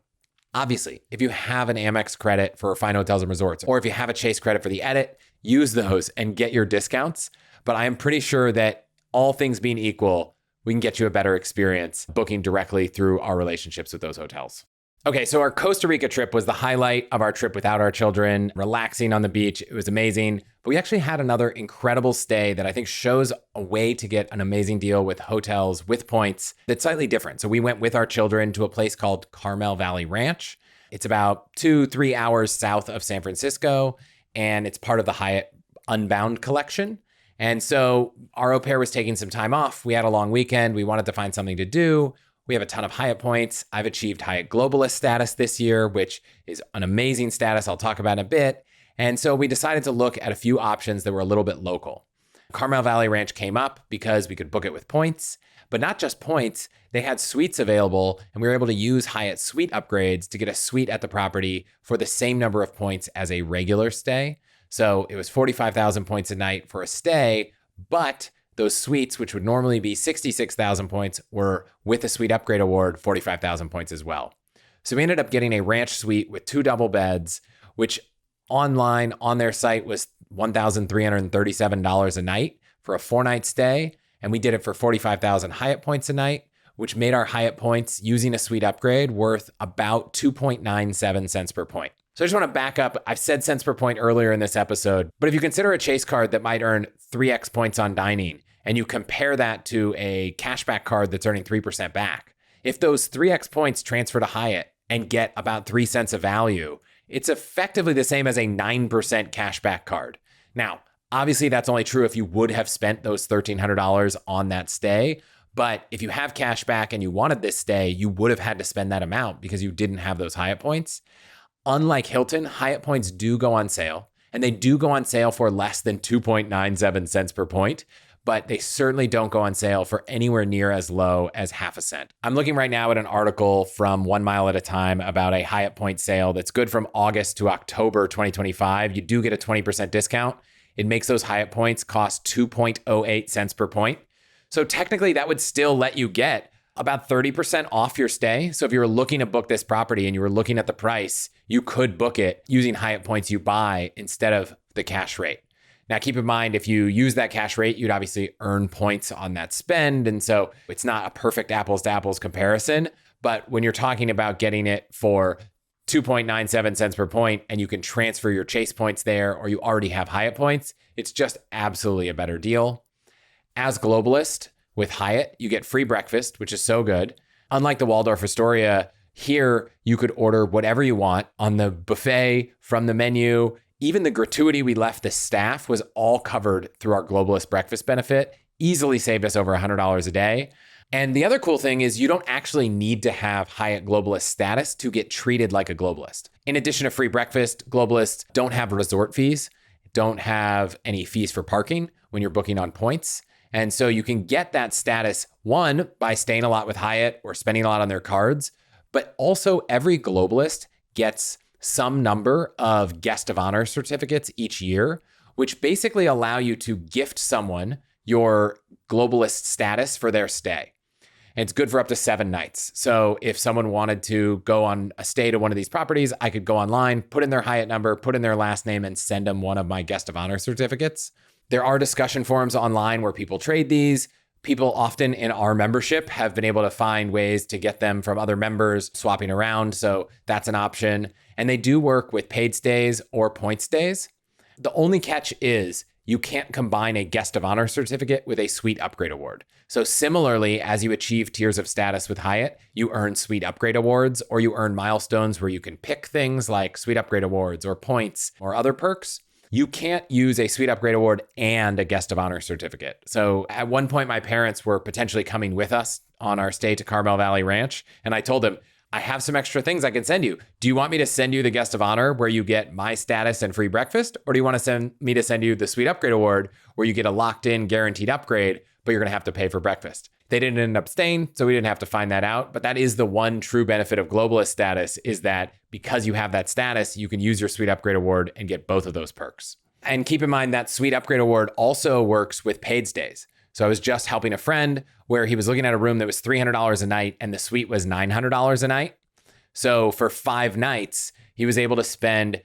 Obviously, if you have an Amex credit for Fine Hotels and Resorts, or if you have a Chase credit for the Edit, use those and get your discounts. But I am pretty sure that all things being equal, we can get you a better experience booking directly through our relationships with those hotels. Okay, so our Costa Rica trip was the highlight of our trip without our children, relaxing on the beach. It was amazing. But we actually had another incredible stay that I think shows a way to get an amazing deal with hotels with points that's slightly different. So we went with our children to a place called Carmel Valley Ranch. It's about 2-3 hours south of San Francisco, and it's part of the Hyatt Unbound collection. And so our au pair was taking some time off. We had a long weekend. We wanted to find something to do. We have a ton of Hyatt points. I've achieved Hyatt Globalist status this year, which is an amazing status I'll talk about in a bit. And so we decided to look at a few options that were a little bit local. Carmel Valley Ranch came up because we could book it with points, but not just points. They had suites available, and we were able to use Hyatt suite upgrades to get a suite at the property for the same number of points as a regular stay. So it was 45,000 points a night for a stay, but those suites, which would normally be 66,000 points, were with a suite upgrade award, 45,000 points as well. So we ended up getting a ranch suite with 2 double beds, which online on their site was $1,337 a night for a 4-night stay. And we did it for 45,000 Hyatt points a night, which made our Hyatt points using a suite upgrade worth about 2.97 cents per point. So I just want to back up. I've said cents per point earlier in this episode, but if you consider a Chase card that might earn 3x points on dining, and you compare that to a cashback card that's earning 3% back, if those 3x points transfer to Hyatt and get about 3 cents of value, it's effectively the same as a 9% cashback card. Now, obviously that's only true if you would have spent those $1,300 on that stay. But if you have cash back and you wanted this stay, you would have had to spend that amount because you didn't have those Hyatt points. Unlike Hilton, Hyatt points do go on sale, and they do go on sale for less than 2.97 cents per point, but they certainly don't go on sale for anywhere near as low as half a cent. I'm looking right now at an article from 1 Mile at a Time about a Hyatt point sale that's good from August to October 2025. You do get a 20% discount. It makes those Hyatt points cost 2.08 cents per point. So technically that would still let you get about 30% off your stay. So if you were looking to book this property and you were looking at the price, you could book it using Hyatt points you buy instead of the cash rate. Now, keep in mind, if you use that cash rate, you'd obviously earn points on that spend. And so it's not a perfect apples to apples comparison. But when you're talking about getting it for 2.97 cents per point and you can transfer your Chase points there, or you already have Hyatt points, it's just absolutely a better deal. As Globalist with Hyatt, you get free breakfast, which is so good. Unlike the Waldorf Astoria, here you could order whatever you want on the buffet from the menu. Even the gratuity we left the staff was all covered through our Globalist breakfast benefit, easily saved us over $100 a day. And the other cool thing is you don't actually need to have Hyatt Globalist status to get treated like a Globalist. In addition to free breakfast, Globalists don't have resort fees, don't have any fees for parking when you're booking on points. And so you can get that status, one, by staying a lot with Hyatt or spending a lot on their cards, but also every Globalist gets some number of guest of honor certificates each year, which basically allow you to gift someone your Globalist status for their stay. And it's good for up to 7 nights. So if someone wanted to go on a stay to one of these properties, I could go online, put in their Hyatt number, put in their last name, and send them one of my guest of honor certificates. There are discussion forums online where people trade these. People often in our membership have been able to find ways to get them from other members swapping around. So that's an option. And they do work with paid stays or point stays. The only catch is you can't combine a guest of honor certificate with a suite upgrade award. So similarly, as you achieve tiers of status with Hyatt, you earn suite upgrade awards, or you earn milestones where you can pick things like suite upgrade awards or points or other perks. You can't use a suite upgrade award and a guest of honor certificate. So at one point, my parents were potentially coming with us on our stay to Carmel Valley Ranch. And I told them, I have some extra things I can send you. Do you want me to send you the guest of honor where you get my status and free breakfast? Or do you want to send you the suite upgrade award where you get a locked in guaranteed upgrade, but you're going to have to pay for breakfast? They didn't end up staying, so we didn't have to find that out. But that is the one true benefit of Globalist status, is that because you have that status, you can use your suite upgrade award and get both of those perks. And keep in mind that suite upgrade award also works with paid stays. So I was just helping a friend where he was looking at a room that was $300 a night and the suite was $900 a night. So for 5 nights, he was able to spend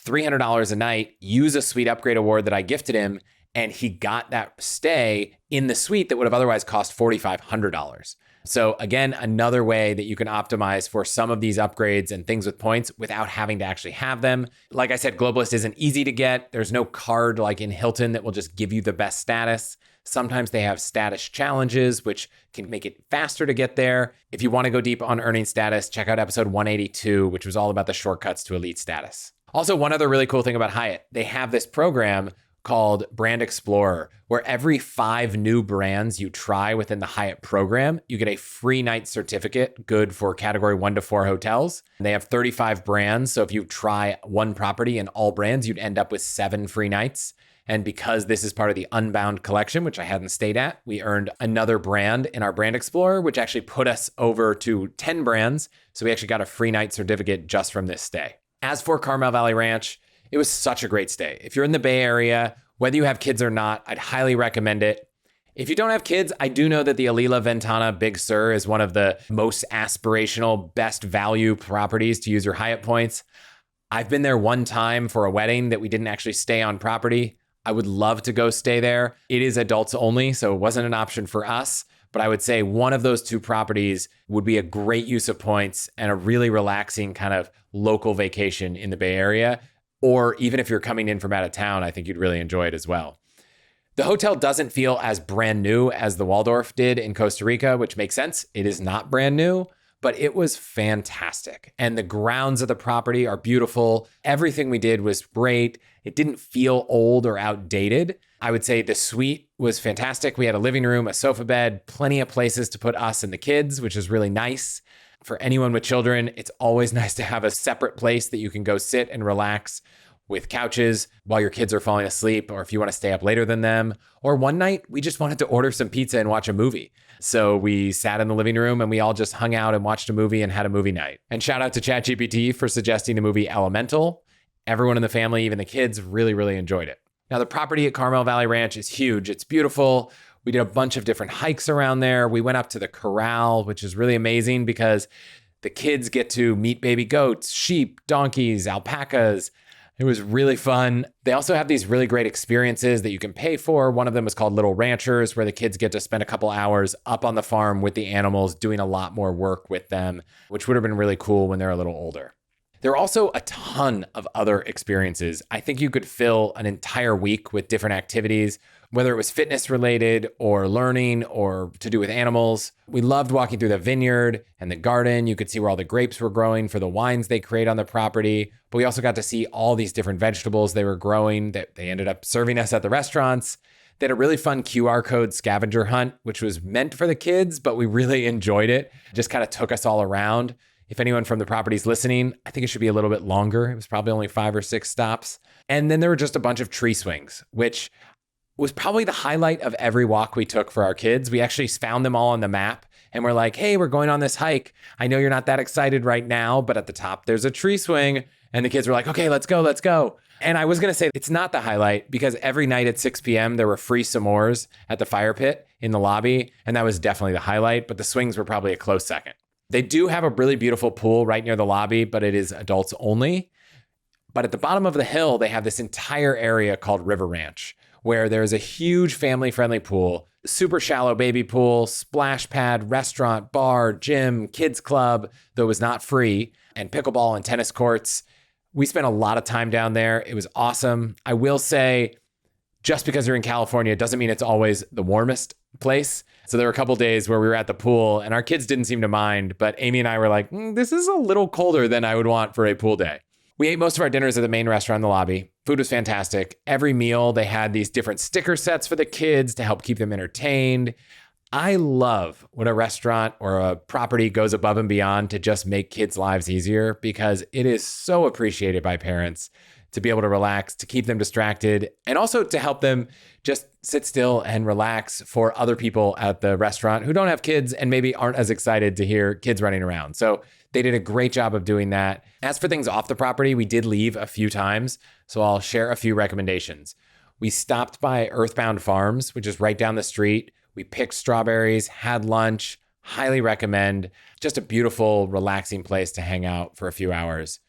$300 a night, use a suite upgrade award that I gifted him, and he got that stay in the suite that would have otherwise cost $4,500. So again, another way that you can optimize for some of these upgrades and things with points without having to actually have them. Like I said, Globalist isn't easy to get. There's no card like in Hilton that will just give you the best status. Sometimes they have status challenges, which can make it faster to get there. If you want to go deep on earning status, check out episode 182, which was all about the shortcuts to elite status. Also, one other really cool thing about Hyatt, they have this program called Brand Explorer, where every 5 new brands you try within the Hyatt program, you get a free night certificate, good for category 1 to 4 hotels. And they have 35 brands. So if you try one property in all brands, you'd end up with 7 free nights. And because this is part of the Unbound collection, which I hadn't stayed at, we earned another brand in our Brand Explorer, which actually put us over to 10 brands. So we actually got a free night certificate just from this stay. As for Carmel Valley Ranch, it was such a great stay. If you're in the Bay Area, whether you have kids or not, I'd highly recommend it. If you don't have kids, I do know that the Alila Ventana Big Sur is one of the most aspirational, best value properties to use your Hyatt points. I've been there one time for a wedding that we didn't actually stay on property. I would love to go stay there. It is adults only, so it wasn't an option for us. But I would say one of those 2 properties would be a great use of points and a really relaxing kind of local vacation in the Bay Area. Or even if you're coming in from out of town, I think you'd really enjoy it as well. The hotel doesn't feel as brand new as the Waldorf did in Costa Rica, which makes sense. It is not brand new, but it was fantastic. And the grounds of the property are beautiful. Everything we did was great. It didn't feel old or outdated. I would say the suite was fantastic. We had a living room, a sofa bed, plenty of places to put us and the kids, which is really nice. For anyone with children, it's always nice to have a separate place that you can go sit and relax with couches while your kids are falling asleep, or if you want to stay up later than them. Or one night, we just wanted to order some pizza and watch a movie. So we sat in the living room and we all just hung out and watched a movie and had a movie night. And shout out to ChatGPT for suggesting the movie Elemental. Everyone in the family, even the kids, really, really enjoyed it. Now, the property at Carmel Valley Ranch is huge. It's beautiful. We did a bunch of different hikes around there. We went up to the corral, which is really amazing because the kids get to meet baby goats, sheep, donkeys, alpacas. It was really fun. They also have these really great experiences that you can pay for. One of them is called Little Ranchers, where the kids get to spend a couple hours up on the farm with the animals, doing a lot more work with them, which would have been really cool when they're a little older. There are also a ton of other experiences. I think you could fill an entire week with different activities, whether it was fitness related or learning or to do with animals. We loved walking through the vineyard and the garden. You could see where all the grapes were growing for the wines they create on the property. But we also got to see all these different vegetables they were growing that they ended up serving us at the restaurants. They had a really fun QR code scavenger hunt, which was meant for the kids, but we really enjoyed it. It just kind of took us all around. If anyone from the property is listening, I think it should be a little bit longer. It was probably only 5 or 6 stops. And then there were just a bunch of tree swings, which was probably the highlight of every walk we took for our kids. We actually found them all on the map and we're like, hey, we're going on this hike. I know you're not that excited right now, but at the top, there's a tree swing. And the kids were like, okay, let's go, let's go. And I was going to say it's not the highlight because every night at 6 p.m., there were free s'mores at the fire pit in the lobby. And that was definitely the highlight, but the swings were probably a close second. They do have a really beautiful pool right near the lobby, but it is adults only. But at the bottom of the hill, they have this entire area called River Ranch, where there's a huge family-friendly pool, super shallow baby pool, splash pad, restaurant, bar, gym, kids club, though it was not free, and pickleball and tennis courts. We spent a lot of time down there. It was awesome. I will say, just because you're in California doesn't mean it's always the warmest place. So there were a couple days where we were at the pool and our kids didn't seem to mind, but Amy and I were like, this is a little colder than I would want for a pool day. We ate most of our dinners at the main restaurant in the lobby. Food was fantastic. Every meal, they had these different sticker sets for the kids to help keep them entertained. I love when a restaurant or a property goes above and beyond to just make kids' lives easier because it is so appreciated by parents to be able to relax, to keep them distracted, and also to help them just sit still and relax for other people at the restaurant who don't have kids and maybe aren't as excited to hear kids running around. So they did a great job of doing that. As for things off the property, we did leave a few times, so I'll share a few recommendations. We stopped by Earthbound Farms, which is right down the street. We picked strawberries, had lunch, highly recommend. Just a beautiful, relaxing place to hang out for a few hours.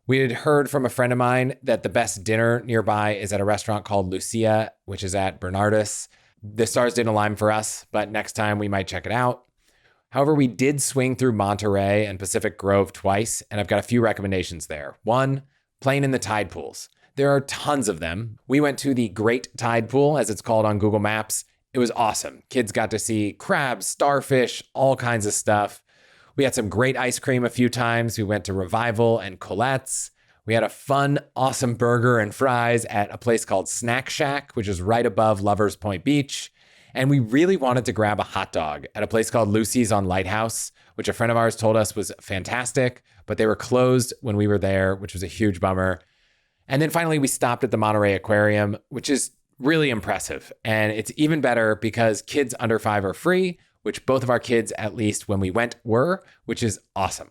We had heard from a friend of mine that the best dinner nearby is at a restaurant called Lucia, which is at Bernardus. The stars didn't align for us, but next time we might check it out. However, we did swing through Monterey and Pacific Grove twice, and I've got a few recommendations there. 1, playing in the tide pools. There are tons of them. We went to the Great Tide Pool, as it's called on Google Maps. It was awesome. Kids got to see crabs, starfish, all kinds of stuff. We had some great ice cream a few times. We went to Revival and Colette's. We had a fun, awesome burger and fries at a place called Snack Shack, which is right above Lovers Point Beach. And we really wanted to grab a hot dog at a place called Lucy's on Lighthouse, which a friend of ours told us was fantastic, but they were closed when we were there, which was a huge bummer. And then finally, we stopped at the Monterey Aquarium, which is really impressive. And it's even better because kids under 5 are free, which both of our kids, at least when we went, were, which is awesome.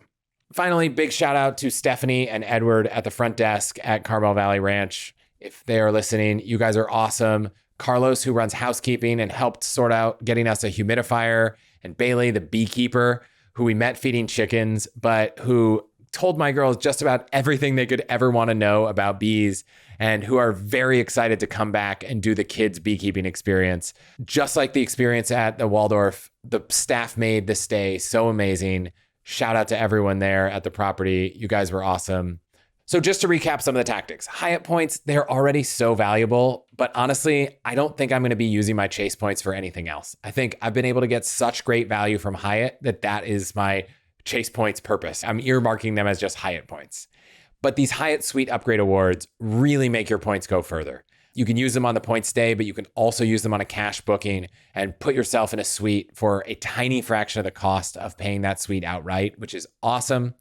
Finally, big shout out to Stephanie and Edward at the front desk at Carmel Valley Ranch. If they are listening, you guys are awesome. Carlos, who runs housekeeping and helped sort out getting us a humidifier, and Bailey, the beekeeper, who we met feeding chickens, but who told my girls just about everything they could ever want to know about bees, and who are very excited to come back and do the kids' beekeeping experience. Just like the experience at the Waldorf, the staff made the stay so amazing. Shout out to everyone there at the property. You guys were awesome. So just to recap some of the tactics, Hyatt points, they're already so valuable, but honestly, I don't think I'm going to be using my Chase points for anything else. I think I've been able to get such great value from Hyatt that is my Chase points purpose. I'm earmarking them as just Hyatt points. But these Hyatt Suite Upgrade Awards really make your points go further. You can use them on the point stay, but you can also use them on a cash booking and put yourself in a suite for a tiny fraction of the cost of paying that suite outright, which is awesome.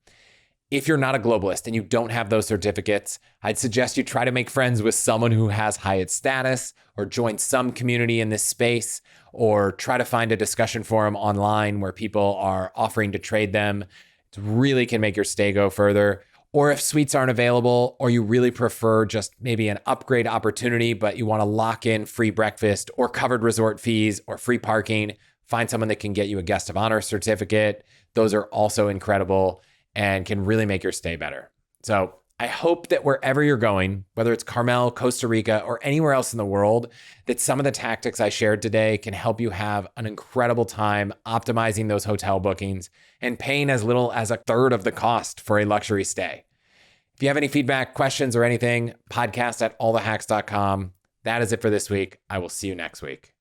If you're not a globalist and you don't have those certificates, I'd suggest you try to make friends with someone who has Hyatt status, or join some community in this space, or try to find a discussion forum online where people are offering to trade them. It really can make your stay go further. Or if suites aren't available, or you really prefer just maybe an upgrade opportunity, but you want to lock in free breakfast or covered resort fees or free parking, find someone that can get you a guest of honor certificate. Those are also incredible and can really make your stay better. So I hope that wherever you're going, whether it's Carmel, Costa Rica, or anywhere else in the world, that some of the tactics I shared today can help you have an incredible time optimizing those hotel bookings and paying as little as 1/3 of the cost for a luxury stay. If you have any feedback, questions, or anything, podcast@allthehacks.com. That is it for this week. I will see you next week.